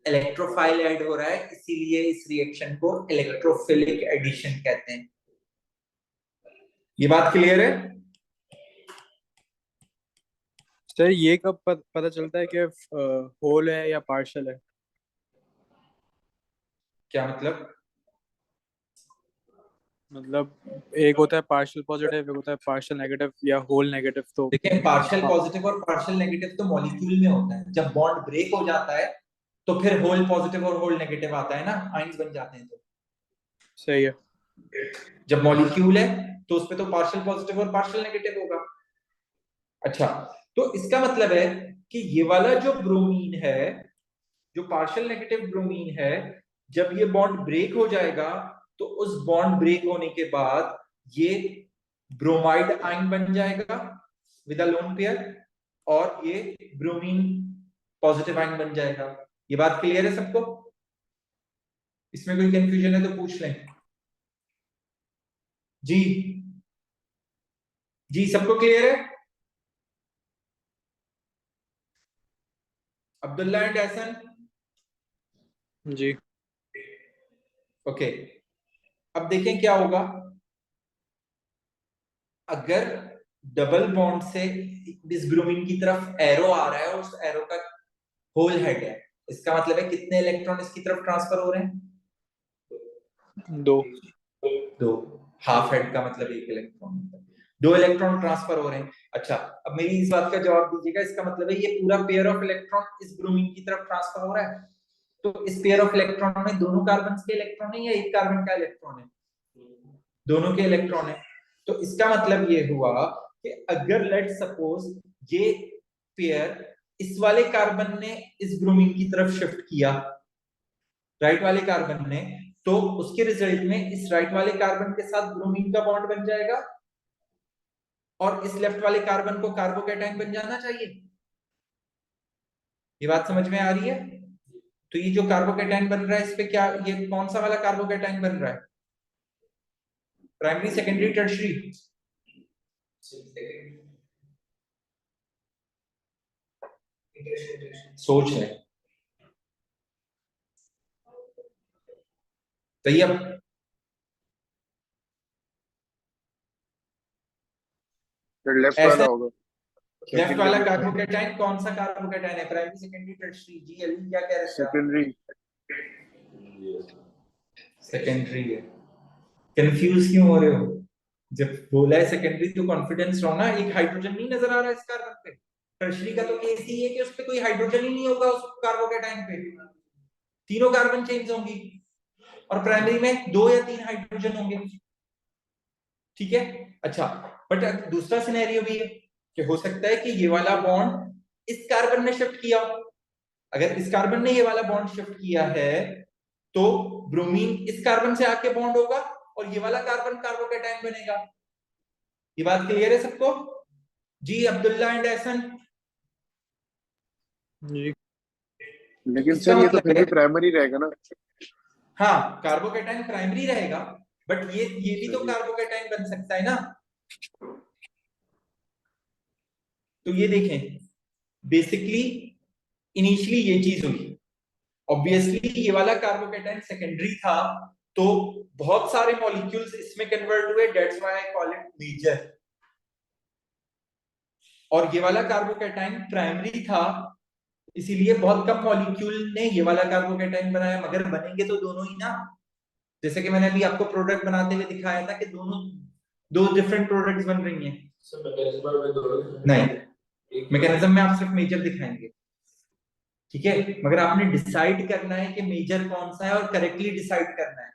इलेक्ट्रोफाइल ऐड हो रहा है, इसीलिए इस रिएक्शन को इलेक्ट्रोफिलिक एडिशन कहते हैं। ये बात क्लियर है? सर ये कब पता चलता है कि होल है या पार्शियल है? क्या मतलब? मतलब एक होता है पार्शियल पॉजिटिव, एक होता है पार्शियल नेगेटिव या होल नेगेटिव। तो देखिए, पार्शियल हाँ, पॉजिटिव और पार्शियल नेगेटिव तो मॉलिक्यूल में होता है। जब बॉन्ड ब्रेक हो जाता है तो फिर होल पॉजिटिव और होल नेगेटिव आता है ना, आयंस बन जाते हैं। तो सही है। जब मॉलिक्यूल है तो उसपे तो पार्शियल पॉजिटिव और पार्शियल नेगेटिव होगा। अच्छा, तो इसका मतलब है कि ये वाला जो ब्रोमीन है, जो पार्शियल नेगेटिव ब्रोमीन है, जब ये बॉन्ड ब्रेक हो जाएगा तो उस बॉन्ड ब्रेक होने के बाद ये ब्रोमाइड आयन बन जाएगा विद अ लोन पेयर, और ये ब्रोमीन पॉजिटिव आयन बन जाएगा। ये बात क्लियर है सबको? इसमें कोई कंफ्यूजन है तो पूछ लें। जी जी, सबको क्लियर है? अब्दुल्ला एंड एहसन? जी। ओके, अब देखें क्या होगा अगर डबल बॉन्ड से इस ब्रोमीन की तरफ एरो आ रहा है और उस एरो का होल हेड है। इसका मतलब है कितने इलेक्ट्रॉन इसकी तरफ ट्रांसफर हो रहे हैं? दो। दो। हाफ हेड का मतलब एक इलेक्ट्रॉन, दो इलेक्ट्रॉन ट्रांसफर हो रहे हैं। अच्छा, अब मेरी इस बात का जवाब दीजिएगा, इसका मतलब है ये पूरा पेयर ऑफ इलेक्ट्रॉन इस ब्रोमीन की तरफ ट्रांसफर हो रहा है। तो इस पेयर ऑफ इलेक्ट्रॉन में दोनों कार्बन के इलेक्ट्रॉन है या एक कार्बन का इलेक्ट्रॉन है? दोनों के इलेक्ट्रॉन है। तो इसका मतलब ये हुआ कि अगर लेट सपोज ये पेयर इस वाले कार्बन ने इस ब्रोमीन की तरफ शिफ्ट किया, राइट वाले कार्बन ने, तो उसके रिजल्ट में इस राइट वाले कार्बन के साथ ब्रोमीन का बॉन्ड बन जाएगा और इस लेफ्ट वाले कार्बन को कार्बोकैटायन बन जाना चाहिए। ये बात समझ में आ रही है? तो ये जो कार्बोकैटायन बन रहा है, इस पे क्या, ये कौन सा वाला कार्बोकैटायन बन रहा है? Primary, secondary, tertiary? सोच लें। सही। अब लेफ्ट ऐसा वाला होगा। लेफ्ट वाला कार्बोकैटायन कौन सा कार्बोकैटायन है? Primary, secondary, tertiary? जी अली क्या कह रहे थे आप? सेकेंडरी। सेकेंडरी है। कंफ्यूज क्यों हो रहे हो? जब बोला है सेकेंडरी तो कॉन्फिडेंस रहो ना। एक हाइड्रोजन नहीं नजर आ रहा है इस कार्बन पे? टर्शियरी का तो केस ही है कि उस पे कोई हाइड्रोजन ही नहीं होगा उस कार्बोकैटायन पे, तीनों कार्बन चेंज होंगी, और प्राइमरी में दो या तीन हाइड्रोजन होंगे। ठीक है। अच्छा, बट दूसरा सिनेरियो भी है कि हो सकता है कि ये वाला बॉन्ड इस कार्बन ने शिफ्ट किया हो। अगर इस कार्बन ने ये वाला बॉन्ड शिफ्ट किया है तो ब्रोमीन इस कार्बन से आके बॉन्ड होगा और ये वाला कार्बन कार्बोकैटायन बनेगा। ये बात क्लियर है सबको? जी अब्दुल्ला एंड एहसन? जी। लेकिन इसका सर ये तो मतलब फिर है, भी प्राइमरी रहेगा ना। हाँ कार्बोकैटायन प्राइमरी रहेगा, बट ये भी तो कार्बोकैटायन बन सकता है ना। तो ये देखें, बेसिकली इनिशियली ये चीज हुई। ऑब्वियसली ये वाला कार्बोकैटायन सेकेंडरी था, तो बहुत सारे मॉलिक्यूल्स इसमें कन्वर्ट हुए, that's why I call it major. और ये वाला कार्बोकैटायन प्राइमरी था, इसीलिए बहुत कम मॉलिक्यूल ने ये वाला कार्बोकैटायन बनाया, मगर बनेंगे तो दोनों ही ना। जैसे कि मैंने अभी आपको प्रोडक्ट बनाते हुए दिखाया था कि दोनों दो डिफरेंट प्रोडक्ट्स बन रही हैं। नहीं, मैकेनिज्म में आप सिर्फ मेजर दिखाएंगे, ठीक है, मगर आपने डिसाइड करना है कि मेजर कौन सा है और करेक्टली डिसाइड करना है।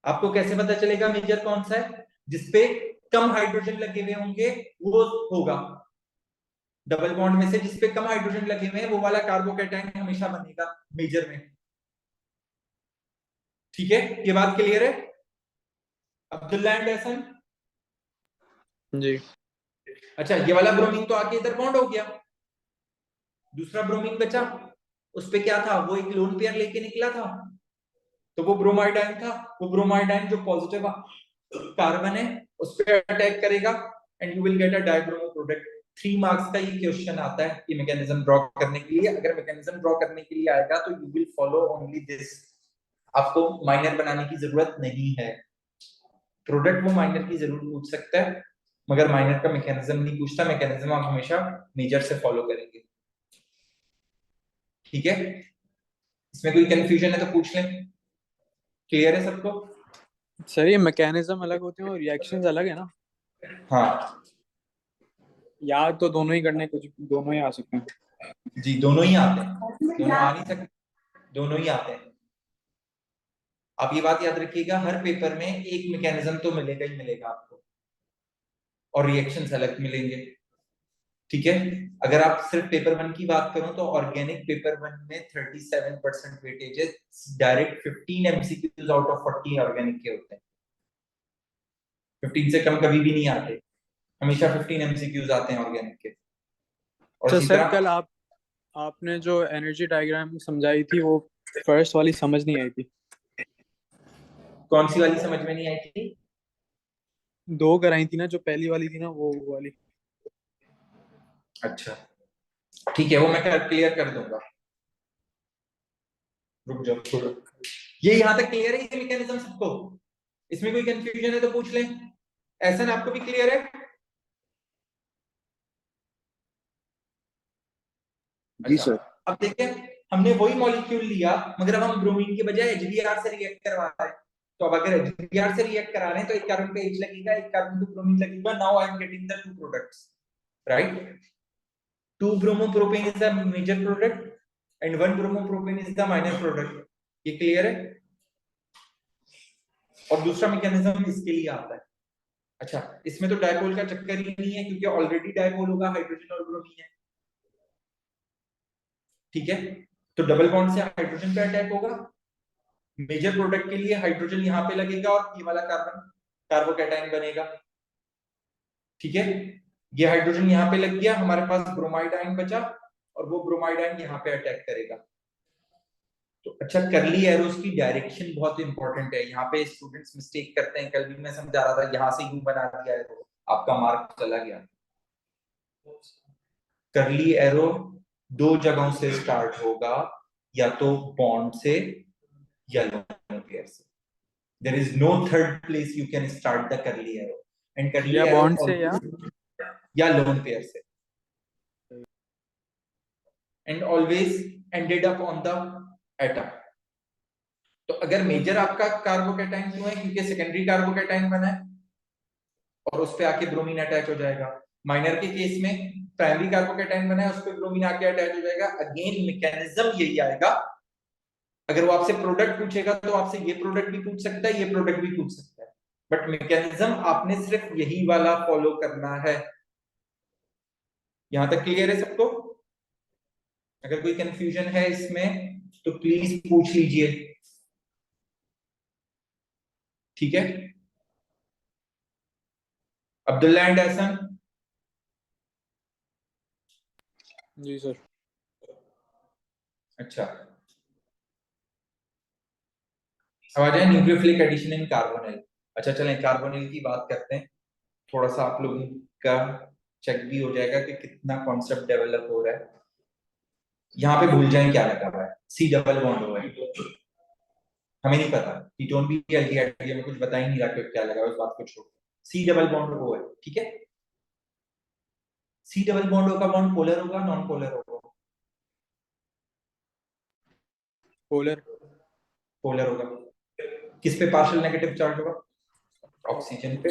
आपको कैसे पता चलेगा मेजर कौन सा है? जिसपे कम हाइड्रोजन लगे हुए होंगे वो होगा। डबल बॉन्ड में से जिसपे कम हाइड्रोजन लगे हुए हैं वो वाला कार्बोकैटायन हमेशा बनेगा मेजर में। ठीक है, ये बात क्लियर है? अब्दुल्ला एंड एहसन? जी। अच्छा, ये वाला ब्रोमीन तो आके इधर बॉन्ड हो गया, दूसरा ब्रोमीन बचा, उस पे क्या था? वो एक लोन पेयर लेके निकला था, तो वो ब्रोमाइड आयन था। वो ब्रोमाइड आयन जो पॉजिटिव कार्बन है उस पे अटैक करेगा and you will get a dibromo product. 3 marks का ये क्वेश्चन आता है कि मैकेनिज्म ड्रॉ करने के लिए। अगर मैकेनिज्म ड्रॉ करने के लिए आएगा तो you will follow only this, आपको माइनर बनाने की जरूरत नहीं है। प्रोडक्ट वो माइनर की जरूर पूछ सकता है, मगर माइनर का मैकेनिज्म नहीं पूछता। मैकेनिज्म आप हमेशा मेजर से फॉलो करेंगे, ठीक है? इसमें कोई कंफ्यूजन है तो पूछ लें। क्लियर है सबको? सर ये मैकेनिज्म अलग होते हैं और रिएक्शंस अलग है ना? हाँ याद तो दोनों ही करने, कुछ दोनों ही आ सकते हैं। जी, दोनों ही आते हैं, दोनों आ नहीं सकते, दोनों ही आते हैं। आप ये बात याद रखिएगा, हर पेपर में एक मैकेनिज्म तो मिलेगा ही मिलेगा आपको, और रिएक्शंस अलग मिलेंगे, ठीक है? अगर आप सिर्फ पेपर 1 की बात करो तो ऑर्गेनिक पेपर 1 में 37% वेटेज है, direct 15 MCQs out of 40 organic के होते हैं। 15 से कम कभी भी नहीं आते, हमेशा 15 एमसीक्यूज आते हैं ऑर्गेनिक के। और तो इसी सर तरह कल आपने जो एनर्जी डायग्राम समझाई थी वो फर्स्ट वाली समझ नहीं आई थी। कौन सी वाली समझ में नहीं आई थी? 2 कराई थी ना, जो पहली वाली थी ना वो वाली। अच्छा ठीक है, वो मैं क्लियर कर दूंगा, रुक जाओ थोड़ा। ये यहां तक क्लियर है ये मैकेनिज्म सबको? इसमें कोई कंफ्यूजन है तो पूछ लें। ऐसा ना, आपको भी क्लियर है? जी अच्छा, सर। अब देखें, हमने वही मॉलिक्यूल लिया मगर अब हम ब्रोमीन के बजाय एचबीआर से रिएक्ट करवा रहे हैं। तो अब अगर एचबीआर से रिएक्ट करा रहे हैं तो एक कार्बन पे H लगेगा, एक कार्बन पे ब्रोमीन लगेगा। Now I am getting the two products, right? 2 bromopropane is the major product and 1 bromopropane is the minor product। ये क्लियर है? और दूसरा मैकेनिज्म इसके लिए आता है। अच्छा, इसमें तो डायपोल का चक्कर ही नहीं है क्योंकि ऑलरेडी डायपोल होगा, हाइड्रोजन और ब्रोमीन है, ठीक है? तो डबल बॉन्ड से हाइड्रोजन पे अटैक होगा, मेजर प्रोडक्ट के लिए हाइड्रोजन यहाँ पे लगेगा और ये वाला कार्बन कार्बोकैटायन बनेगा, ठीक है? ये हाइड्रोजन यहाँ पे लग गया, हमारे पास ब्रोमाइड आयन बचा और वो ब्रोमाइड आयन यहाँ पे अटैक करेगा। तो अच्छा, करली एरोस की डायरेक्शन बहुत इंपॉर्टेंट है। यहाँ पे स्टूडेंट्स मिस्टेक करते हैं, कल भी मैं समझा रहा था, यहाँ से यूं बना दिया है तो आपका मार्क चला गया। करली एरो 2 जगहों से स्टार्ट होगा, या तो बॉन्ड से या लोन पेयर से। There is no third place you can start the curly arrow, and curly या arrow बॉन्ड से या लोन पेयर से, and always ended up on the atom। तो अगर मेजर आपका कार्बोकैटायन क्यों है? क्योंकि सेकेंडरी कार्बोकैटायन बना है और उस पे आके ब्रोमीन अटैच हो जाएगा। माइनर के केस में प्राइमरी कार्बोकैटायन बना है, उस पे ब्रोमीन आके अटैच हो जाएगा। अगेन मैकेनिज्म यही आएगा। अगर वो आपसे प्रोडक्ट पूछेगा तो आपसे ये प्रोडक्ट भी पूछ सकता है, ये प्रोडक्ट भी पूछ सकता है, बट मैकेनिज्म आपने सिर्फ यही वाला फॉलो करना है। यहां तक क्लियर है सबको? अगर कोई कंफ्यूजन है इसमें तो प्लीज पूछ लीजिए, ठीक है? अब्दुल्ला एंड एहसन? जी सर। अच्छा, अब आ जाए न्यूक्लियोफिलिक एडिशन इन कार्बोनिल। अच्छा चलें, कार्बोनिल की बात करते हैं। थोड़ा सा आप लोगों का चेक भी हो जाएगा कि कितना कॉन्सेप्ट डेवलप हो रहा है। यहाँ पे भूल जाएं क्या लगा हुआ है, सी डबल बॉन्ड हुआ है, हमें नहीं पता। कीटोन भी एल्डिहाइड में कुछ बता ही नहीं रहा कि क्या लगा हुआ, इस बात को छोड़। सी डबल बॉन्ड हो है, ठीक है? सी डबल बॉन्ड का बॉन्ड पोलर होगा नॉन पोलर होगा? पोलर। पोलर होगा। किस पे पार्शियल नेगेटिव चार्ज होगा? ऑक्सीजन पे।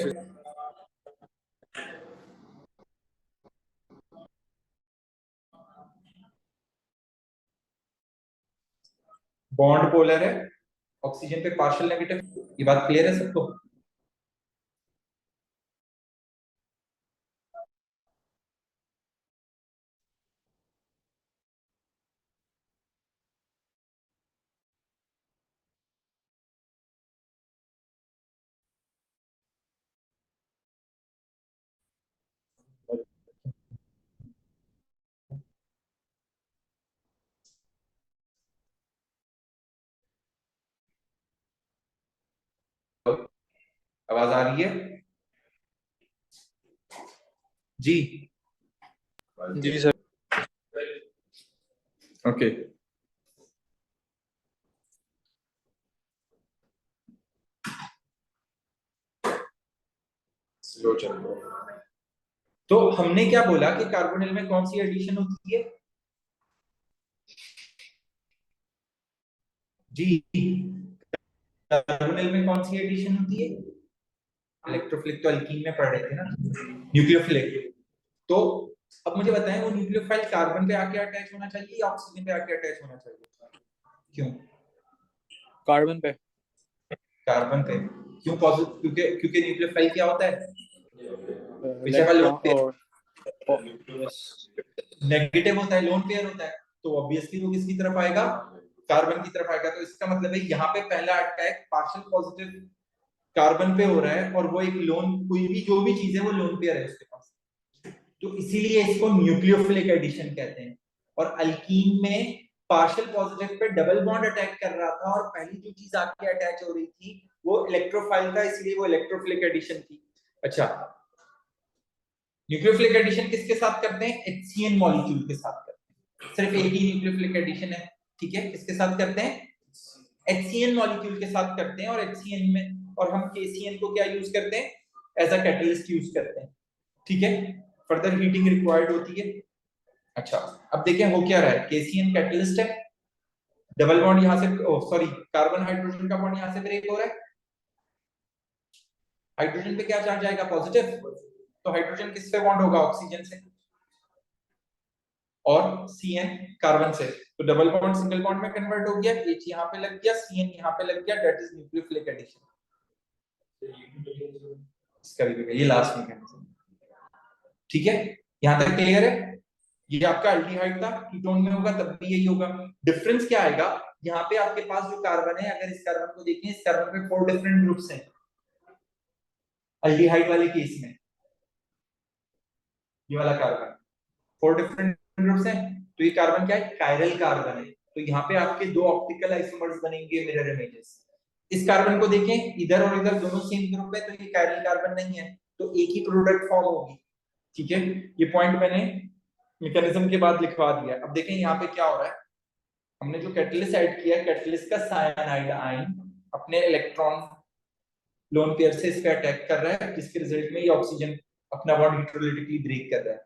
बॉन्ड पोलर है, ऑक्सीजन पे पार्शियल नेगेटिव, ये बात क्लियर है सबको? आवाज आ रही है जी? जी सर। ओके स्लो चल रहा है। तो हमने क्या बोला कि कार्बोनिल में कौन सी एडिशन होती है जी? कार्बोनिल में कौन सी एडिशन होती है? इलेक्ट्रोफिलिक तो अल्कीन में पढ़ रहे थे ना, न्यूक्लियोफिलिक। तो अब मुझे बताएं, वो न्यूक्लियोफाइल कार्बन पे आके अटैच होना चाहिए या ऑक्सीजन पे आके अटैच होना चाहिए? क्यों कार्बन पे। कार्बन पे? क्यों पॉजिटिव? क्योंकि क्योंकि न्यूक्लियोफाइल क्या होता है? पीछे का लोन इलेक्ट्रॉन पेयर, और यस। नेगेटिव होता है, लोन पेयर होता है, तो ऑब्वियसली वो किसकी तरफ आएगा? कार्बन की तरफ आएगा। तो इसका मतलब है यहाँ पे पहला अटैक पार्शियल पॉजिटिव कार्बन पे हो रहा है, और वो एक लोन, कोई भी जो भी चीज है वो लोन पेयर है उसके पास, तो इसीलिए इसको न्यूक्लियोफिलिक एडिशन कहते हैं। और अल्कीन में partial positive pay double bond attack कर रहा था, और पहली जो चीज आके अटैच हो रही थी वो इलेक्ट्रोफाइल था, इसलिए वो इलेक्ट्रोफिलिक एडिशन थी। अच्छा, न्यूक्लियोफिलिक एडिशन किसके साथ करते हैं? HCN मॉलिक्यूल के साथ करते हैं। सिर्फ एक ही न्यूक्लियोफिलिक एडिशन है, ठीक है? किसके साथ करते हैं? HCN मॉलिक्यूल के साथ करते हैं। और HCN में, और हम KCN को क्या यूज करते हैं? एज अ कैटलिस्ट यूज करते हैं, ठीक है? फर्दर हीटिंग रिक्वायर्ड होती है। अच्छा, अब देखें हो क्या रहा है। KCN कैटलिस्ट है, डबल बॉन्ड यहां से, सॉरी, कार्बन हाइड्रोजन का बॉन्ड यहां से ब्रेक हो रहा है, हाइड्रोजन पे क्या चार्ज आएगा? पॉजिटिव। तो हाइड्रोजन किससे बॉन्ड होगा? ऑक्सीजन से। और CN कार्बन से, तो डबल बॉन्ड सिंगल बॉन्ड में कन्वर्ट हो गया, H यहाँ पे लग गया, CN यहाँ पे लग गया, दैट इज न्यूक्लियोफिलिक एडिशन। इसका भी ये लास्ट मैकेनिज्म, ठीक है? यहां तक क्लियर है? ये आपका अल्डिहाइड था, कीटोन में होगा तब भी यही होगा। डिफरेंस क्या आएगा? यहाँ पे आपके पास जो कार्बन है, अगर इस कार्बन को देखें, इस कार्बन पे 4 डिफरेंट ग्रुप्स हैं अल्डिहाइड वाले केस में। ये वाला कार्बन 4 डिफरेंट ग्रुप्स हैं, तो ये कार्बन क्या है? कायरल कार्बन है। तो यहाँ पे आपके 2 ऑप्टिकल आइसोमर्स बनेंगे, मिरर इमेजेस। इस कार्बन को देखें, इधर और इधर दोनों सेम ग्रुप है, तो ये कायरल कार्बन नहीं है, तो एक ही प्रोडक्ट फॉर्म होगी, ठीक है? ये पॉइंट मैंने मैकेनिज्म के बाद लिखवा दिया। अब देखें यहाँ पे क्या हो रहा है। हमने जो कैटलिस्ट ऐड किया, कैटलिस्ट का साइनाइड आयन अपने इलेक्ट्रॉन लोन पेयर से इस पे अटैक कर रहा है, जिसके रिजल्ट में ये ऑक्सीजन अपना बॉन्ड हिट्रोलिटिकली ब्रेक कर रहा है।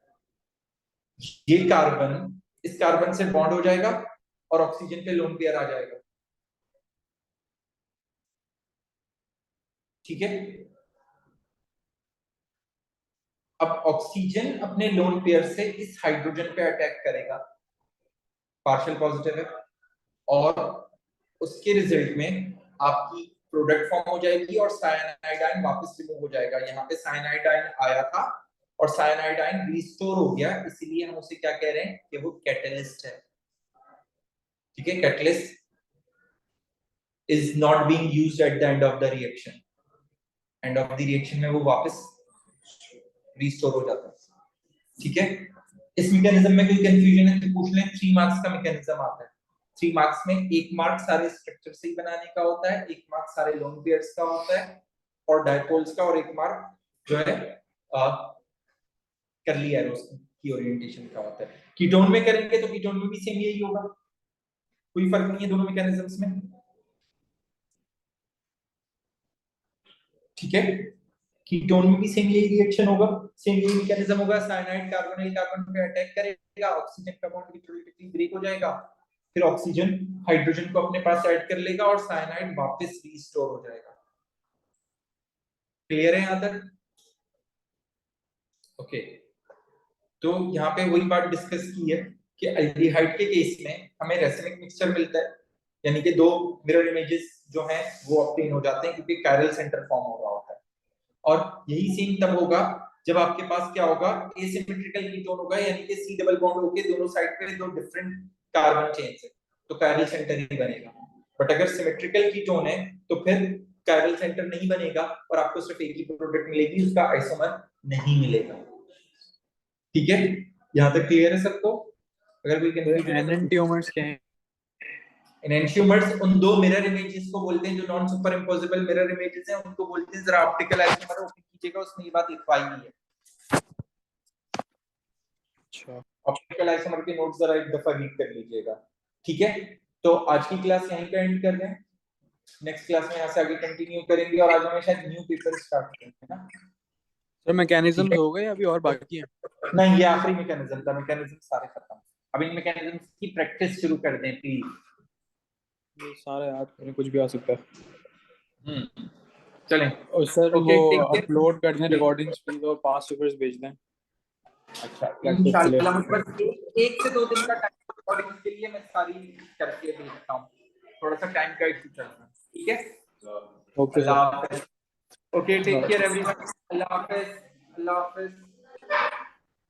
ये कार्बन इस कार्बन से बॉन्ड हो जाएगा और ऑक्सीजन पे लोन पेयर आ जाएगा, ठीक है? अब ऑक्सीजन अपने लोन पेयर से इस हाइड्रोजन पे अटैक करेगा, पार्शियल पॉजिटिव है, और उसके रिजल्ट में आपकी प्रोडक्ट फॉर्म हो जाएगी और साइनाइड आयन वापस रिमूव हो जाएगा। यहाँ पे साइनाइड आयन आया था और साइनाइड आयन रिस्टोर हो गया, इसीलिए हम उसे क्या कह रहे हैं कि वो कैटलिस्ट है, ठीक है? Catalyst is not being used at the end of the reaction, end of the reaction में वो वापस रिस्टोर हो जाता है, ठीक है? इस मैकेनिज्म में कोई कंफ्यूजन है तो पूछ लें। 3 मार्क्स का मैकेनिज्म आता है। 3 मार्क्स में 1 मार्क सारे स्ट्रक्चर से ही बनाने का होता है, 1 मार्क सारे लोन पेयर्स का होता है और डायपोल्स का, और 1 मार्क जो है कर्ली एरोस की ओरिएंटेशन का होता है। कीटोन में करेंगे तो कीटोन में भी सेम यही होगा, कोई फर्क नहीं है दोनों मैकेनिज्म्स में, ठीक है? कीटोन में भी सेम यही रिएक्शन होगा, सेम यही मैकेनिज्म होगा। साइनाइड कार्बोनिल कार्बन पे अटैक करेगा, ऑक्सीजन का बॉन्ड इलेक्ट्रोलाइटिकली ब्रेक हो जाएगा, फिर ऑक्सीजन हाइड्रोजन को अपने पास ऐड कर लेगा और साइनाइड वापस रीस्टोर हो जाएगा। क्लियर है यहां तक? ओके, तो यहाँ पे वही बात डिस्कस की है कि अल्डिहाइड के केस में हमें रेसिनिक मिक्सचर मिलता है, यानी कि 2 मिरर इमेजेस जो हैं वो ऑब्टेन हो जाते हैं क्योंकि कायरल सेंटर फॉर्म हो रहा होता है। और यही सीन तब होगा जब आपके पास क्या होगा, एसिमेट्रिकल कीटोन होगा, यानी कि C डबल बॉन्ड होके दोनों साइड पे 2 डिफरेंट कार्बन चेन्स है, तो कायरल सेंटर ही बनेगा। बट अगर सिमेट्रिकल कीटोन है तो फिर कायरल सेंटर नहीं बनेगा और आपको सिर्फ एक ही प्रोडक्ट मिलेगी, उसका आइसोमर नहीं मिलेगा। ठीक है, यहां तक क्लियर है सबको? अगर कोई कंफ्यूजन है तो एनेंटियोमर्स क्या हैं? एनेंटियोमर्स उन 2 मिरर इमेजेस को बोलते हैं जो नॉन सुपर इंपोजिबल मिरर इमेजेस हैं, उनको बोलते हैं। जरा ऑप्टिकल आइसोमर ओपन कीजिएगा, उसमें ये बात लिखवाई हुई है। अच्छा, ऑप्टिकल आइसोमर के नोट्स जरा एक दफा रीड कर लीजिएगा। ठीक है, तो आज की क्लास यहीं पे एंड कर दें, नेक्स्ट क्लास में यहाँ से आगे कंटिन्यू करेंगे और आज हमें शायद न्यू पेपर स्टार्ट करेंगे ना। सर मैकेनिज्म ठीक है, हो गए अभी और बाकी हैं? नहीं ये आखिरी मैकेनिज्म था, मैकेनिज्म सारे खत्म। अब इन मैकेनिज्म्स की प्रैक्टिस शुरू कर दें प्लीज। ये सारा याद करें, कुछ भी आ सकता है। चलें, और सर ओके वो टेक केयर। अपलोड कर दें रिकॉर्डिंग्स प्लीज और पास पेपर्स भेज दें। अच्छा, प्रैक्टिस के लिए। इंशाल्लाह मुझे बस एक से 2 दिन का टाइम रिकॉर्डिंग के लिए मैं सारी करके भेजता हूँ, थोड़ा सा टाइम का इशू चल रहा है। ठीक है, ओके अल्लाह सर। हाफिज। ओके टेक केयर एवरीवन, अल्लाह हाफिज, अल्लाह हाफिज।